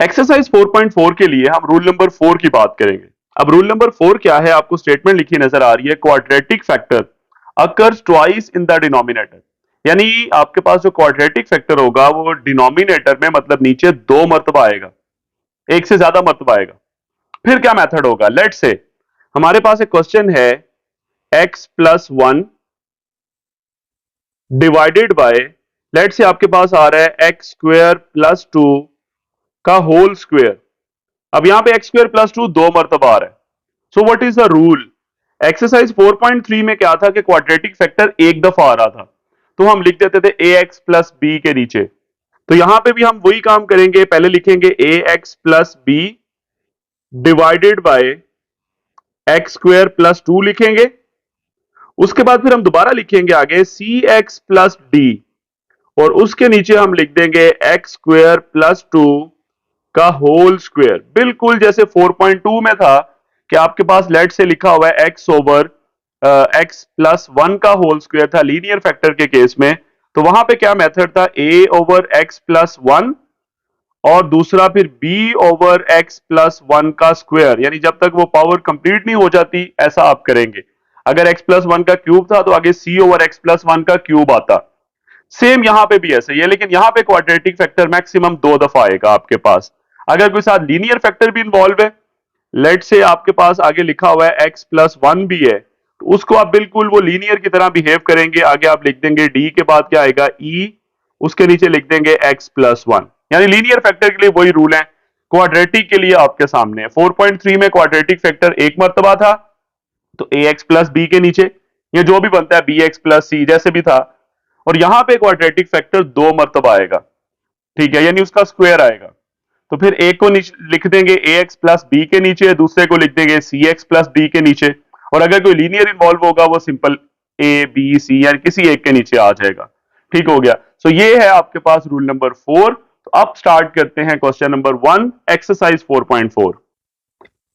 Exercise 4.4 के लिए हम रूल नंबर 4 की बात करेंगे। अब रूल नंबर 4 क्या है, आपको स्टेटमेंट लिखी नजर आ रही है, quadratic factor occurs twice in the denominator. यानी आपके पास जो क्वाड्रेटिक फैक्टर होगा वो डिनोमिनेटर में मतलब नीचे 2 मर्तबा आएगा, एक से ज्यादा मर्तबा आएगा। फिर क्या मेथड होगा, लेट से हमारे पास एक क्वेश्चन है x plus 1 divided by, let's say आपके पास आ रहा है एक्स स्क्वेयर प्लस 2 का होल स्क्वेयर। अब यहां पे एक्स स्क्वेयर प्लस 2 दो मर्तबा आ रहा है। So what is the rule? Exercise 4.3 में क्या था कि क्वाड्रेटिक फैक्टर एक दफा आ रहा था, तो हम लिख देते थे ए एक्स प्लस बी के नीचे। तो यहां पे भी हम वही काम करेंगे, पहले लिखेंगे a x plus b divided by x square plus 2 लिखेंगे। उसके बाद फिर हम दोबारा लिखेंगे आगे सी एक्स प्लस डी, और उसके नीचे हम लिख देंगे एक्स स्क्वेयर प्लस 2 का होल स्क्वेयर। बिल्कुल जैसे 4.2 में था कि आपके पास लेट से लिखा हुआ है एक्स ओवर एक्स प्लस 1 का होल स्क्वेयर था लीनियर फैक्टर के केस में, तो वहां पे क्या मेथड था, ए ओवर एक्स प्लस 1 और दूसरा फिर बी ओवर एक्स प्लस 1 का स्क्वायर, यानी जब तक वो पावर कंप्लीट नहीं हो जाती ऐसा आप करेंगे। अगर एक्स प्लस 1 का क्यूब था तो आगे सी ओवर एक्स प्लस 1 का क्यूब आता। सेम यहां पे भी ऐसे ही है, लेकिन यहां पे क्वाड्रेटिक फैक्टर मैक्सिमम 2 दफा आएगा आपके पास। अगर कोई साथ लीनियर फैक्टर भी इन्वॉल्व है, लेट से आपके पास आगे लिखा हुआ है एक्स प्लस 1 भी है, तो उसको आप बिल्कुल वो लीनियर की तरह बिहेव करेंगे। आगे आप लिख देंगे डी के बाद क्या आएगा ई, उसके नीचे लिख देंगे एक्स प्लस 1। यानी लीनियर फैक्टर के लिए वही रूल है, क्वाड्रेटिक के लिए आपके सामने 4.3 में क्वाड्रेटिक फैक्टर एक मर्तबा था, तो ए एक्स प्लस बी के नीचे ये जो भी बनता है बी एक्स प्लस सी जैसे भी था, और यहां पे क्वाड्रेटिक फैक्टर 2 मर्तबा आएगा, ठीक है, यानी उसका स्क्वायर आएगा। तो फिर एक को लिख देंगे ए एक्स प्लस बी के नीचे, दूसरे को लिख देंगे सी एक्स प्लस डी के नीचे, और अगर कोई लीनियर इन्वॉल्व होगा वो सिंपल ए बी सी यानी किसी एक के नीचे आ जाएगा। ठीक हो गया। सो ये है आपके पास रूल नंबर 4। तो अब स्टार्ट करते हैं क्वेश्चन नंबर 1 एक्सरसाइज 4.4।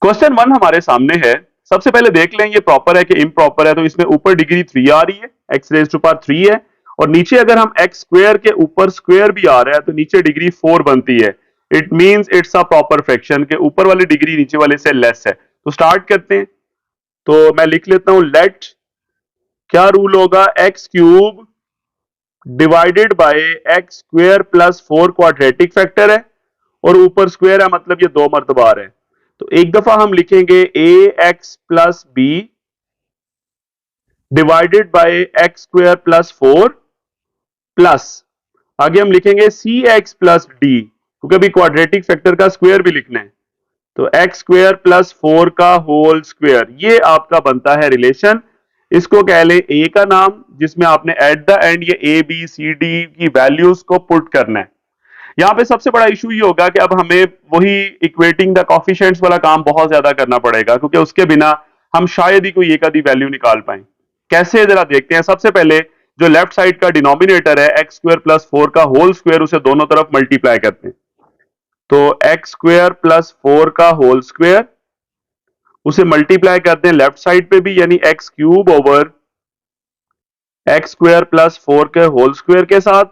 क्वेश्चन 1 हमारे सामने है। सबसे पहले देख लें ये प्रॉपर है कि इम्प्रॉपर है। तो इसमें ऊपर डिग्री 3 आ रही है, एक्स रेज टू पावर 3 है, और नीचे अगर हम एक्स स्क्वायर के ऊपर स्क्वायर भी आ रहा है तो नीचे डिग्री 4 बनती है। It means it's a proper fraction के ऊपर वाली डिग्री नीचे वाले से लेस है। तो स्टार्ट करते हैं। तो मैं लिख लेता हूं लेट, क्या रूल होगा, x cube divided by x square plus 4 quadratic factor है, और ऊपर स्क्वायर है मतलब ये 2 मर्तबा है। तो एक दफा हम लिखेंगे a x plus b divided by x square plus 4 plus, आगे हम लिखेंगे सी एक्स प्लस डी, क्योंकि अभी क्वाड्रेटिक फैक्टर का स्क्वायर भी लिखना है। तो एक्स स्क्वायर प्लस 4 का होल स्क्वायर, ये आपका बनता है रिलेशन। इसको कह ले ए का नाम, जिसमें आपने एट द एंड ये ए बी सी डी की वैल्यूज को पुट करना है। यहां पे सबसे बड़ा इशू ये होगा कि अब हमें वही इक्वेटिंग द कोफिशिएंट्स वाला काम बहुत ज्यादा करना पड़ेगा, क्योंकि उसके बिना हम शायद ही कोई एक आधी वैल्यू निकाल पाए। कैसे, जरा देखते हैं। सबसे पहले जो लेफ्ट साइड का डिनोमिनेटर है एक्स स्क्वायर प्लस 4 का होल स्क्वायर, उसे दोनों तरफ मल्टीप्लाई करते हैं। तो एक्स स्क्वायर प्लस 4 का होल स्क्वायर, उसे मल्टीप्लाई करते हैं लेफ्ट साइड पे भी, यानी x cube over x square plus 4 के होल स्क्वायर के साथ,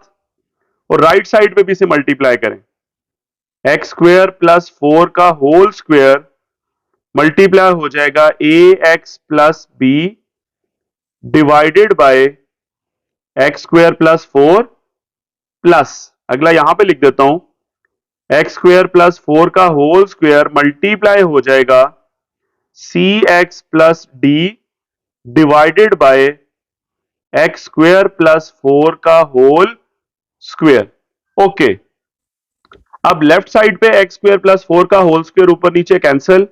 और राइट साइड पे भी इसे मल्टीप्लाई करें। एक्स स्क्वायर प्लस 4 का होल स्क्वायर मल्टीप्लाई हो जाएगा a x plus b divided by x square plus 4 plus, अगला यहां पे लिख देता हूं, एक्स स्क्वायर प्लस 4 का होल स्क्वायर मल्टीप्लाई हो जाएगा c x plus d divided by x square plus 4 का होल स्क्वायर। ओके, अब लेफ्ट साइड पे एक्स स्क्वायर प्लस 4 का होल स्क्वायर ऊपर नीचे कैंसिल,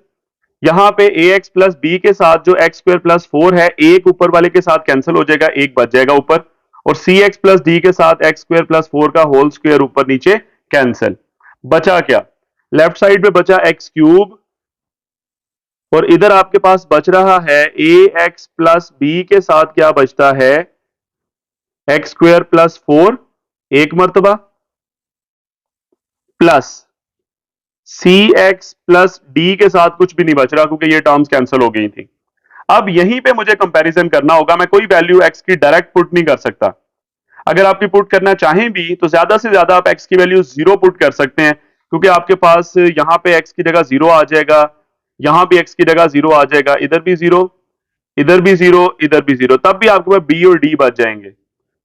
यहां पे ए एक्स प्लस बी के साथ जो एक्स स्क्वायर प्लस 4 है, एक ऊपर वाले के साथ कैंसिल हो जाएगा, एक बच जाएगा ऊपर, और सी एक्स प्लस डी के साथ एक्स स्क्वायर प्लस 4 का होल स्क्वायर ऊपर नीचे कैंसिल। बचा क्या, लेफ्ट साइड पे बचा एक्स क्यूब, और इधर आपके पास बच रहा है ए एक्स प्लस बी के साथ क्या बचता है, एक्स स्क्वायर प्लस 4 एक मर्तबा, plus c x plus D के साथ कुछ भी नहीं बच रहा क्योंकि ये टर्म्स कैंसिल हो गई थी। अब यहीं पे मुझे कंपैरिजन करना होगा, मैं कोई वैल्यू एक्स की डायरेक्ट पुट नहीं कर सकता। अगर आपकी पुट करना चाहें भी तो ज्यादा से ज्यादा आप एक्स की वैल्यू 0 पुट कर सकते हैं, क्योंकि आपके पास यहां पे x की जगह 0 आ जाएगा, यहां भी x की जगह 0 आ जाएगा, इधर भी 0, इधर भी 0, इधर भी 0, तब भी आपके पास b और d बच जाएंगे।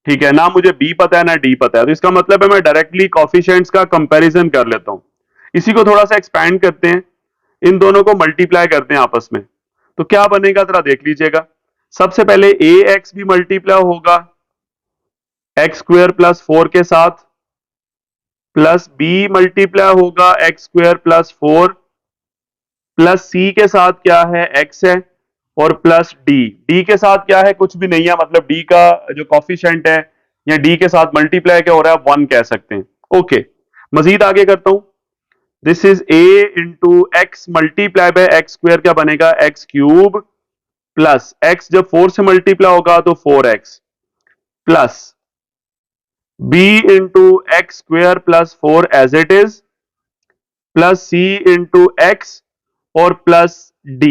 ठीक है ना, मुझे b पता है ना d पता है, तो इसका मतलब है मैं डायरेक्टली कॉफिशिएंट्स का कंपैरिजन कर लेता हूं। इसी को थोड़ा सा एक्सपैंड करते हैं, इन दोनों को मल्टीप्लाई करते हैं आपस में, तो क्या बनेगा जरा देख लीजिएगा। सबसे पहले ax भी मल्टीप्लाई होगा एक्स स्क्वायर प्लस 4 के साथ, प्लस b मल्टीप्लाई होगा x square plus 4, plus c के साथ क्या है x है, और प्लस d के साथ क्या है, कुछ भी नहीं है, मतलब d का जो कॉफिशिएंट है या d के साथ मल्टीप्लाई क्या हो रहा है, 1 कह सकते हैं। ओके, मजीद आगे करता हूं। This is a into x multiply by x square, क्या बनेगा एक्स क्यूब, प्लस x जब 4 से मल्टीप्लाई होगा तो 4x, plus b into x square plus 4 as it is, plus c into x और प्लस d।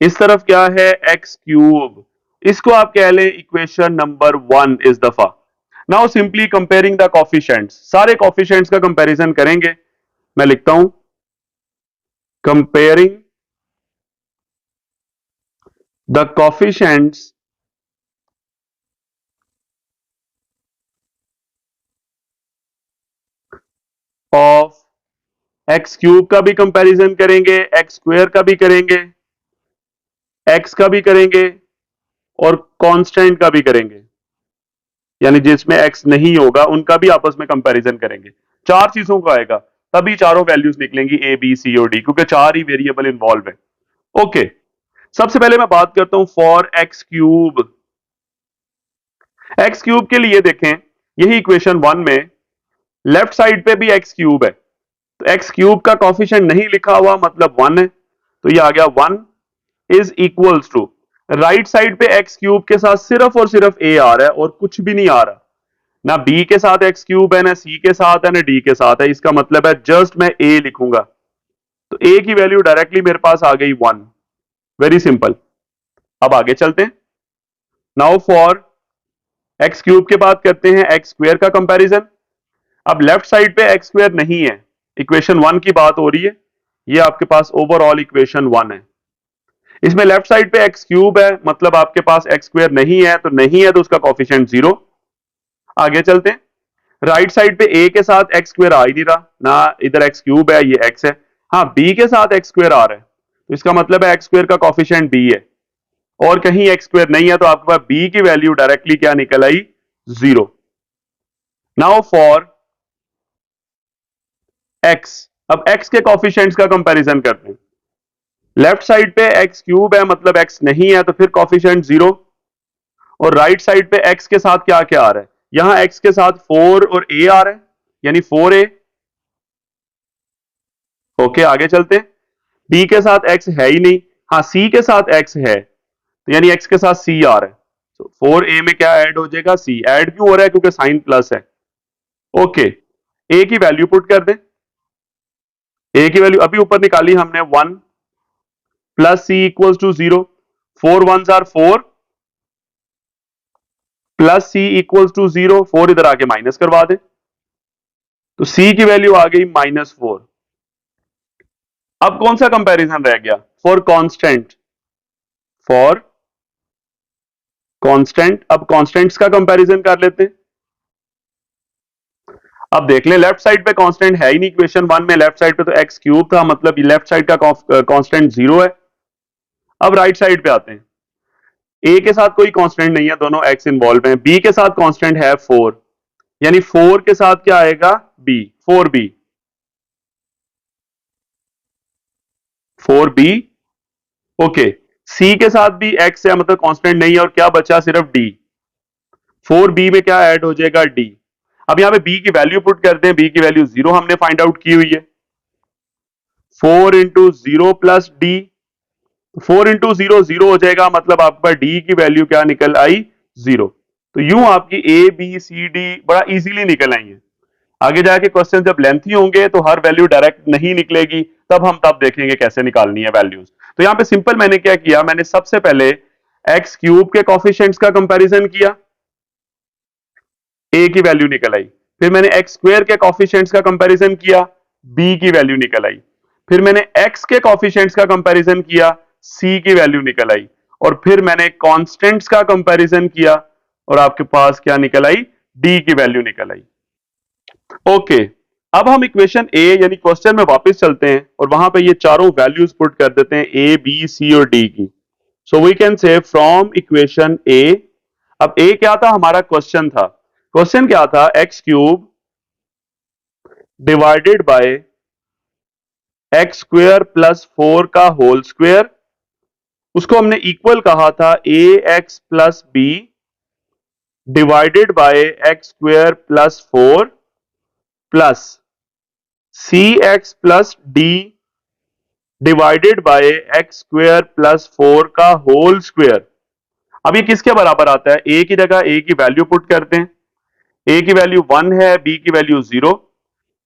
इस तरफ क्या है एक्स क्यूब, इसको आप कह लें इक्वेशन नंबर 1 इस दफा। Now simply comparing the coefficients, सारे कॉफिशिएंट्स का कंपैरिजन करेंगे। मैं लिखता हूं comparing the coefficients of x cube, का भी कंपैरिजन करेंगे, एक्स स्क्वायर का भी करेंगे, एक्स का भी करेंगे, और कांस्टेंट का भी करेंगे, यानी जिसमें एक्स नहीं होगा उनका भी आपस में कंपैरिजन करेंगे। चार चीजों का आएगा, तभी चारों वैल्यूज निकलेंगी ए बी सी और डी, क्योंकि चार ही वेरिएबल इन्वॉल्व है। ओके, सबसे पहले मैं बात करता हूं for x cube. X cube के लिए देखें, यही इक्वेशन 1 में लेफ्ट साइड पे भी एक्स क्यूब है, तो एक्स क्यूब का कॉफिशिएंट नहीं लिखा हुआ मतलब 1 है, तो ये आ गया 1 is equals to, right side पे एक्स क्यूब के साथ सिर्फ और सिर्फ ए आ रहा है और कुछ भी नहीं आ रहा, ना बी के साथ एक्स क्यूब है, ना सी के साथ है, ना डी के साथ है, इसका मतलब है जस्ट मैं ए लिखूंगा, तो ए की वैल्यू डायरेक्टली मेरे पास आ गई 1। Very simple. अब आगे चलते हैं। नाउ फॉर एक्स क्यूब के बाद करते हैं एक्स स्क्वायर का कंपैरिजन। अब लेफ्ट साइड पे एक्स स्क्वायर नहीं है, इक्वेशन 1 की बात हो रही है, ये आपके पास ओवरऑल इक्वेशन 1 है, इसमें लेफ्ट साइड पे एक्स क्यूब है, मतलब आपके पास एक्स स्क्वायर नहीं है, तो नहीं है तो उसका कॉफिशिएंट 0। आगे चलते हैं, राइट साइड पे ए के साथ एक्स स्क्वायर आ ही नहीं रहा, ना इधर एक्स क्यूब है, ये एक्स है, हाँ बी के साथ एक्स स्क्वायर आ रहा है, तो इसका मतलब है एक्स स्क्वायर का कॉफिशिएंट बी है, और कहीं एक्स स्क्वायर नहीं है, तो आपके पास बी की वैल्यू डायरेक्टली क्या निकल आई, 0। नाउ फॉर एक्स, अब एक्स के कॉफिशिएंट्स का कंपैरिजन करते हैं। लेफ्ट साइड पे एक्स क्यूब है, मतलब एक्स नहीं है, तो फिर कॉफिशिएंट 0, और राइट साइड पे एक्स के साथ क्या क्या आ रहा है, यहां एक्स के साथ 4 और ए आ रहा है, यानी 4a। ओके, आगे चलते हैं, बी के साथ एक्स है ही नहीं, हाँ सी के साथ एक्स है, तो यानी एक्स के साथ सी आ रहा है, तो 4a में क्या ऐड हो जाएगा, सी। ऐड क्यों हो रहा है, क्योंकि साइन प्लस है। ओके, ए की वैल्यू पुट कर दें, ए की वैल्यू अभी ऊपर निकाली हमने 1 plus c equals to 0, 4 1s are 4, plus c equals to 0, 4 इधर आके माइनस करवा दे, तो सी की वैल्यू आ गई -4। अब कौन सा कंपैरिजन रह गया, फॉर कांस्टेंट, फॉर कांस्टेंट। अब कांस्टेंट्स का कंपैरिजन कर लेते हैं। अब देख लें, लेफ्ट साइड पे कांस्टेंट है ही नहीं, इक्वेशन 1 में लेफ्ट साइड पे तो एक्स क्यूब था, मतलब लेफ्ट साइड का कांस्टेंट 0 है। अब राइट साइड पे आते हैं, ए के साथ कोई कांस्टेंट नहीं है, दोनों एक्स इन्वॉल्व हैं, बी के साथ कांस्टेंट है 4, यानी 4 के साथ क्या आएगा, बी, 4b, 4b। ओके, सी के साथ भी एक्स है, मतलब कांस्टेंट नहीं है, और क्या बचा, सिर्फ डी, 4b में क्या ऐड हो जाएगा, डी। अब यहां पे b की वैल्यू पुट करते हैं, b की वैल्यू 0 हमने फाइंड आउट की हुई है, 4 इंटू 0 प्लस डी, 4 इंटू 0 0 हो जाएगा, मतलब आपके पास डी की वैल्यू क्या निकल आई, 0। तो यूं आपकी ए बी सी डी बड़ा इजीली निकल आई है। आगे जाके क्वेश्चन जब लेंथी होंगे तो हर वैल्यू डायरेक्ट नहीं निकलेगी, तब देखेंगे कैसे निकालनी है वैल्यूज। तो यहां पे सिंपल मैंने क्या किया, मैंने सबसे पहले एक्स क्यूब के कॉफिशिएंट्स का कंपैरिजन किया, ए की वैल्यू निकल आई, फिर मैंने एक्स स्क्वायर के कॉफिशिएंट्स का कंपैरिजन किया, बी की वैल्यू निकल आई। फिर मैंने एक्स के कॉफिशिएंट्स का कंपैरिजन किया, सी की वैल्यू निकल आई। और फिर मैंने कांस्टेंट्स का कंपैरिजन किया और आपके पास क्या निकल आई, डी की वैल्यू निकल आई। ओके, अब हम इक्वेशन ए यानी क्वेश्चन में वापस चलते हैं और वहां पे ये चारों वैल्यूज पुट कर देते हैं, ए बी सी और डी की। So we can say from equation a, अब ए क्या था, हमारा क्वेश्चन था। क्वेश्चन क्या था, x cube divided by x square plus 4 का होल स्क्वेयर, उसको हमने इक्वल कहा था a x plus b divided by x square plus 4 plus c x plus d divided by x square plus 4 का whole square. अब ये किसके बराबर आता है, ए की जगह ए की वैल्यू पुट करते हैं। ए की वैल्यू 1 है, बी की वैल्यू 0,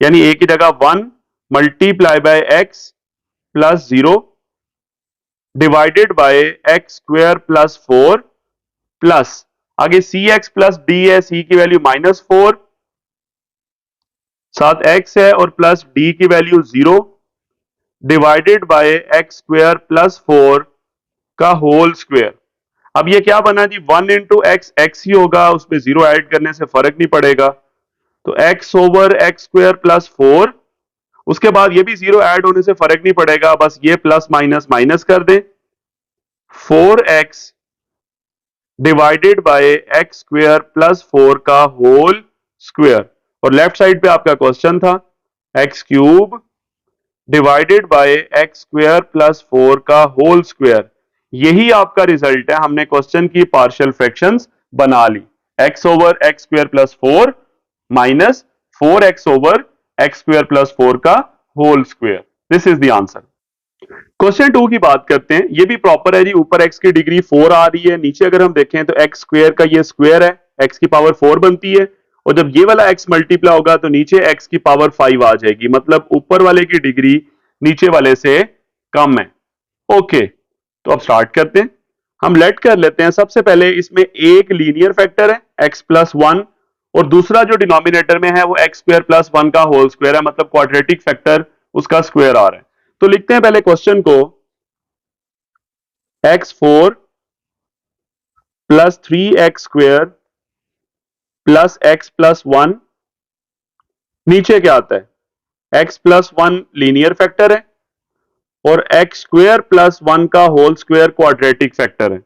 यानी ए की जगह 1 multiply by x plus 0 divided by x square plus 4 plus आगे सी एक्स प्लस डी है, सी की वैल्यू -4, साथ एक्स है और प्लस डी की value 0 divided by x square plus 4 का होल स्क्वेयर। अब ये क्या बना जी, 1 इंटू एक्स, एक्स ही होगा, उसमें 0 ऐड करने से फर्क नहीं पड़ेगा, तो x over x square plus 4, उसके बाद ये भी 0 ऐड होने से फर्क नहीं पड़ेगा, बस ये प्लस माइनस माइनस कर दें, 4x divided by x square plus 4 का होल स्क्वेयर। और लेफ्ट साइड पे आपका क्वेश्चन था x cube divided by x square plus 4 का होल स्क्वेयर। यही आपका रिजल्ट है, हमने क्वेश्चन की पार्शियल फ्रैक्शंस बना ली, x over x square plus 4 minus 4x over x square plus 4 का whole square. This is the answer. Question 2 की बात करते हैं, ये भी प्रॉपर है जी, ऊपर x की डिग्री 4 आ रही है, नीचे अगर हम देखें तो एक्स स्क्वेयर का ये स्क्वेयर है, x की पावर 4 बनती है, और जब ये वाला x मल्टीप्लाई होगा तो नीचे x की पावर 5 आ जाएगी, मतलब ऊपर वाले की डिग्री नीचे वाले से कम है। ओके, तो अब स्टार्ट करते हैं, हम लेट कर लेते हैं। सबसे पहले इसमें एक लीनियर फैक्टर है x प्लस 1, और दूसरा जो डिनोमिनेटर में है वो एक्स स्क्वेयर प्लस 1 का होल स्क्वेयर है, मतलब क्वाड्रेटिक फैक्टर उसका स्क्वेयर आ रहा है। तो लिखते हैं पहले क्वेश्चन को, x4 plus 3x square plus x plus 1, नीचे क्या आता है, x प्लस 1 लीनियर फैक्टर है और x स्क्वेयर प्लस 1 का होल स्क्वेयर क्वाड्रेटिक फैक्टर है,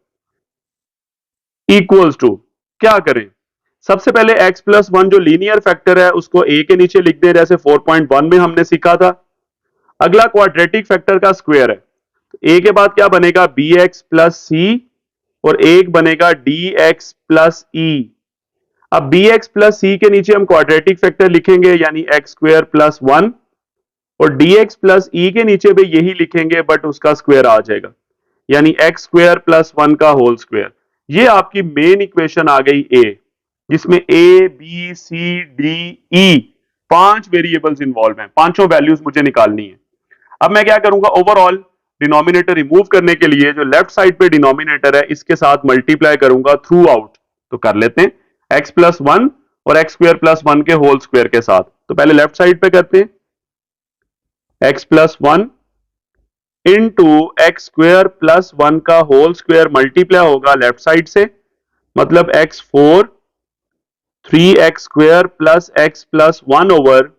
इक्वल्स टू, क्या करें, सबसे पहले x प्लस 1 जो लीनियर फैक्टर है उसको a के नीचे लिख दें, जैसे 4.1 में हमने सीखा था। अगला क्वाड्रेटिक फैक्टर का स्क्वायर है, तो a के बाद क्या बनेगा, bx प्लस c, और एक बनेगा dx प्लस e। अब bx प्लस c के नीचे हम क्वाड्रेटिक फैक्टर लिखेंगे, यानी एक्स स्क्वेयर प्लस 1, और dx प्लस e के नीचे भी यही लिखेंगे बट उसका स्क्वायर आ जाएगा, यानी एक्स स्क्वेयर प्लस 1 का होल स्क्वायर। ये आपकी मेन इक्वेशन आ गई a, जिसमें a b c d e 5 variables involve हैं, पांचों वैल्यूज मुझे निकालनी है। अब मैं क्या करूंगा, ओवरऑल डिनोमिनेटर रिमूव करने के लिए जो लेफ्ट साइड पे डिनोमिनेटर है इसके साथ मल्टीप्लाई करूंगा थ्रू आउट, तो कर लेते हैं x प्लस 1 और एक्स स्क्वेयर प्लस 1 के होल स्क्वेयर के साथ। तो पहले लेफ्ट साइड पे करते हैं, x plus 1 into x square plus 1 का होल स्क्वेयर मल्टीप्लाई होगा लेफ्ट साइड से, मतलब x4 3x square plus x plus 1 over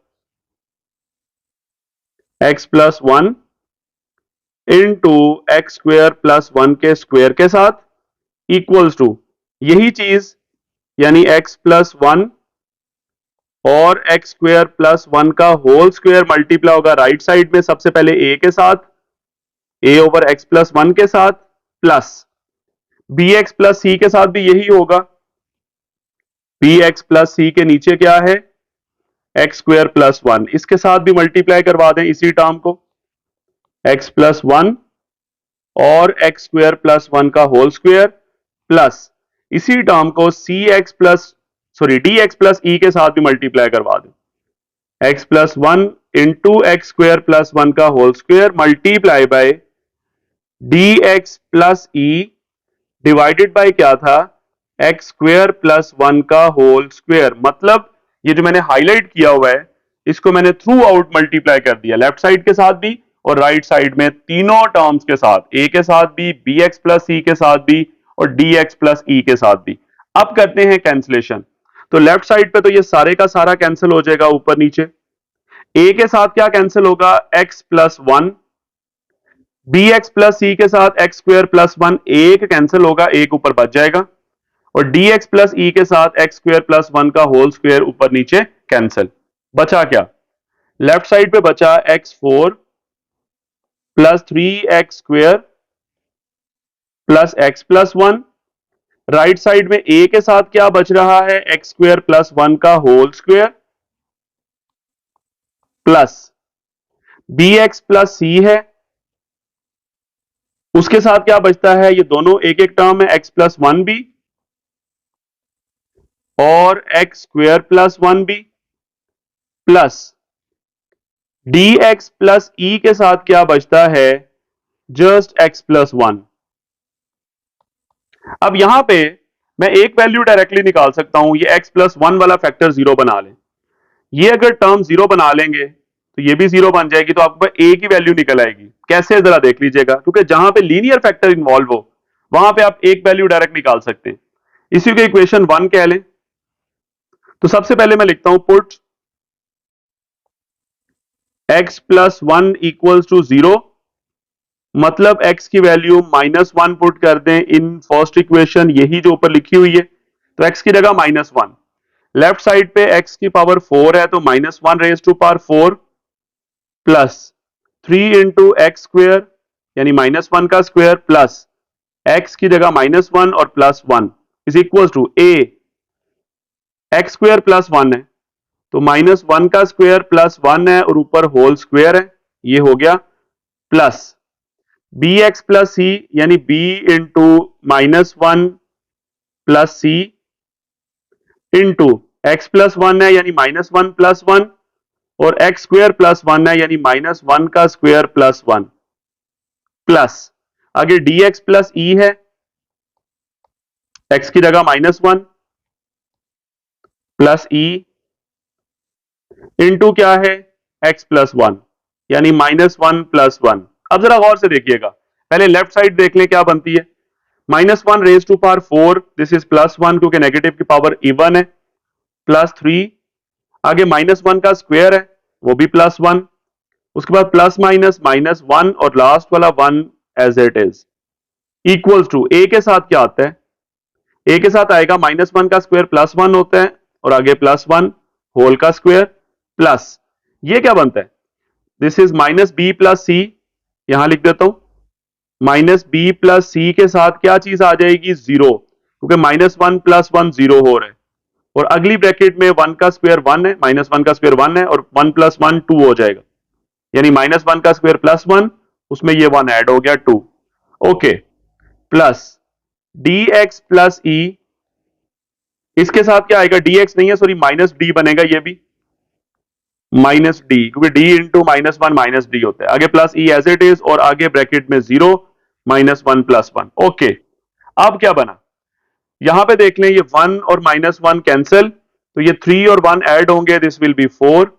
x plus 1 into x square plus 1 के स्क्वेयर के साथ, इक्वल्स टू यही चीज, यानी x प्लस 1 और एक्स स्क्वेयर प्लस 1 का होल स्क्वेयर मल्टीप्लाई होगा राइट साइड में, सबसे पहले a के साथ, a ओवर x प्लस 1 के साथ, प्लस bx प्लस c के साथ भी यही होगा, bx प्लस c के नीचे क्या है, एक्स स्क्वेयर प्लस 1, इसके साथ भी मल्टीप्लाई करवा दें इसी टर्म को, x प्लस 1 और एक्स स्क्वेयर प्लस 1 का होल स्क्वेयर, प्लस इसी टर्म को डी एक्स प्लस ई के साथ भी मल्टीप्लाई करवा दें, x plus 1 into x square plus 1 का whole square multiply by d x plus e divided by क्या था, एक्स स्क्वेयर प्लस 1 का होल स्क्वेयर। मतलब ये जो मैंने हाईलाइट किया हुआ है इसको मैंने थ्रू आउट मल्टीप्लाई कर दिया, लेफ्ट साइड के साथ भी और राइट साइड में तीनों टर्म्स के साथ, ए के साथ भी, बी एक्स प्लस सी के साथ भी और डी एक्स प्लस ई के साथ भी। अब करते हैं कैंसिलेशन। तो लेफ्ट साइड पे तो ये सारे का सारा कैंसिल हो जाएगा ऊपर नीचे। ए के साथ क्या कैंसिल होगा, x plus one. B x plus c के साथ एक्स स्क्वायर प्लस वन, एक कैंसिल होगा, एक ऊपर बच जाएगा। और डी एक्स प्लस ई के साथ एक्स स्क्वायर प्लस वन का होल स्क्वायर ऊपर नीचे कैंसिल। बचा क्या, लेफ्ट साइड पे बचा x four plus three x square plus x plus one. Right side में ए के साथ क्या बच रहा है, एक्स स्क्वायर प्लस वन का whole square plus b x plus c है, उसके साथ क्या बचता है, ये दोनों एक एक टर्म है, एक्स प्लस वन भी और एक्स स्क्वायर प्लस वन भी plus d x plus e के साथ क्या बचता है, जस्ट एक्स प्लस वन। अब यहां पे मैं एक वैल्यू डायरेक्टली निकाल सकता हूं, ये एक्स प्लस वन वाला फैक्टर जीरो बना लें। ये अगर टर्म जीरो बना लेंगे तो ये भी जीरो बन जाएगी, तो आपको ए की वैल्यू निकल आएगी। कैसे, जरा देख लीजिएगा, क्योंकि जहां पे लीनियर फैक्टर इन्वॉल्व हो वहां पे आप एक वैल्यू डायरेक्ट निकाल सकते हैं। इसी को इक्वेशन वन कह लें। तो सबसे पहले मैं लिखता हूं put x plus one equals to zero, मतलब x की वैल्यू माइनस वन पुट कर दें इन फर्स्ट इक्वेशन, यही जो ऊपर लिखी हुई है, तो x की जगह माइनस वन। लेफ्ट साइड पे x की पावर फोर है तो minus one raise to power four plus three into x square यानी माइनस वन का स्क्वेयर प्लस x की जगह माइनस वन और plus one is equal to a x square plus one है तो माइनस वन का स्क्वेयर प्लस वन है और ऊपर होल स्क्वेयर है, ये हो गया प्लस बी एक्स प्लस सी यानी b into minus one plus c into x plus one है यानी माइनस वन प्लस वन और एक्स स्क्वेयर प्लस वन है यानी माइनस वन का स्क्वेयर प्लस वन प्लस आगे डी एक्स प्लस ई है, x की जगह minus one plus e into क्या है, एक्स प्लस वन यानी माइनस वन प्लस वन। अब जरा गौर से देखिएगा, पहले लेफ्ट साइड देख लें क्या बनती है, minus one raise to power four, this is plus one क्योंकि नेगेटिव की पावर इवन है, प्लस थ्री, आगे माइनस वन का स्क्वायर है वो भी प्लस वन, उसके बाद प्लस माइनस माइनस वन और लास्ट वाला one as it is equals to a के साथ क्या आता है, ए के साथ आएगा माइनस वन का स्क्वायर प्लस वन होता है और आगे प्लस वन होल का स्क्वायर प्लस ये क्या बनता है, this is minus b plus c, यहां लिख देता हूं माइनस बी प्लस सी के साथ क्या चीज आ जाएगी, जीरो, क्योंकि minus one plus one zero हो रहा है और अगली ब्रैकेट में वन का स्क्वायर वन है, माइनस वन का स्क्वायर वन है और वन प्लस वन टू हो जाएगा, यानी माइनस वन का स्क्वायर प्लस वन, उसमें ये वन ऐड हो गया two, okay, plus d x plus e, इसके साथ क्या आएगा, डी एक्स नहीं है सॉरी माइनस डी बनेगा, ये भी माइनस डी क्योंकि d into minus one minus d होता है, आगे plus e as it is और आगे ब्रैकेट में zero minus one plus one, okay. अब क्या बना, यहां पे देख लें ये वन और माइनस वन कैंसिल, तो ये थ्री और वन ऐड होंगे, this will be four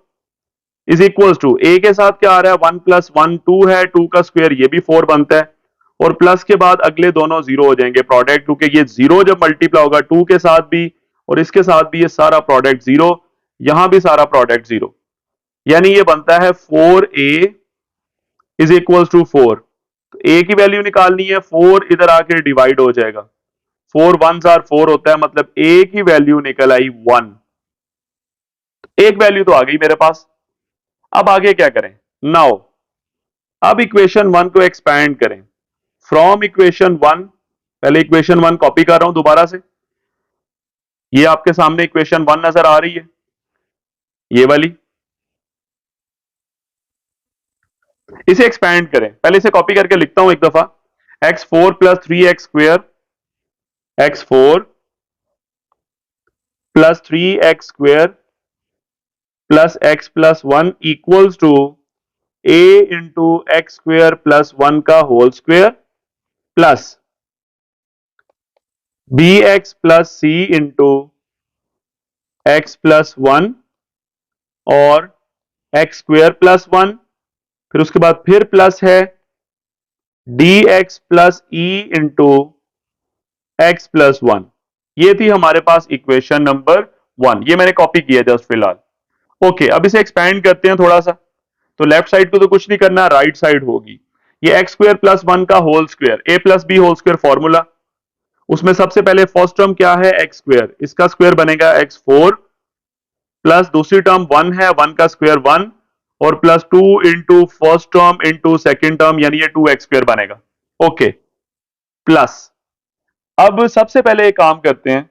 is equal to a के साथ क्या आ रहा है, वन प्लस वन टू है, टू का स्क्वायर ये भी फोर बनता है और प्लस के बाद अगले दोनों जीरो हो जाएंगे प्रोडक्ट, क्योंकि ये जीरो जब मल्टीप्लाई होगा टू के साथ भी और इसके साथ भी ये सारा प्रोडक्ट जीरो, यहां भी सारा प्रोडक्ट जीरो, यानी ये बनता है four a is equal to four. तो ए की वैल्यू निकालनी है, फोर इधर आके डिवाइड हो जाएगा, फोर वन जार फोर होता है, मतलब ए की वैल्यू निकल आई वन, एक वैल्यू तो आ गई मेरे पास। अब आगे क्या करें, नाउ अब इक्वेशन वन को एक्सपैंड करें फ्रॉम इक्वेशन वन, पहले इक्वेशन वन कॉपी कर रहा हूं दोबारा से, ये आपके सामने इक्वेशन वन नजर आ रही है, ये वाली, इसे एक्सपैंड करें, पहले इसे कॉपी करके लिखता हूं एक दफा, x four plus three x square, x four plus three x square plus x plus one equals to a into x square plus one का whole square plus b x plus c into x plus one और x square plus one, फिर उसके बाद फिर plus है d x plus e into x plus one. ये थी हमारे पास इक्वेशन नंबर वन, ये मैंने कॉपी किया जस्ट फिलहाल। ओके, अब इसे एक्सपेंड करते हैं थोड़ा सा। तो लेफ्ट साइड को तो कुछ नहीं करना, राइट साइड होगी ये एक्स स्क्वेयर प्लस वन का whole square, a plus b whole square formula. उसमें सबसे पहले फर्स्ट टर्म क्या है, एक्स स्क्वेयर, इसका स्क्वेयर बनेगा एक्स फोर, प्लस दूसरी टर्म वन है, वन का स्क्वेयर वन, और plus two into first term into second term, यानी ये टू एक्स स्क्वेयर बनेगा। ओके, प्लस अब सबसे पहले एक काम करते हैं,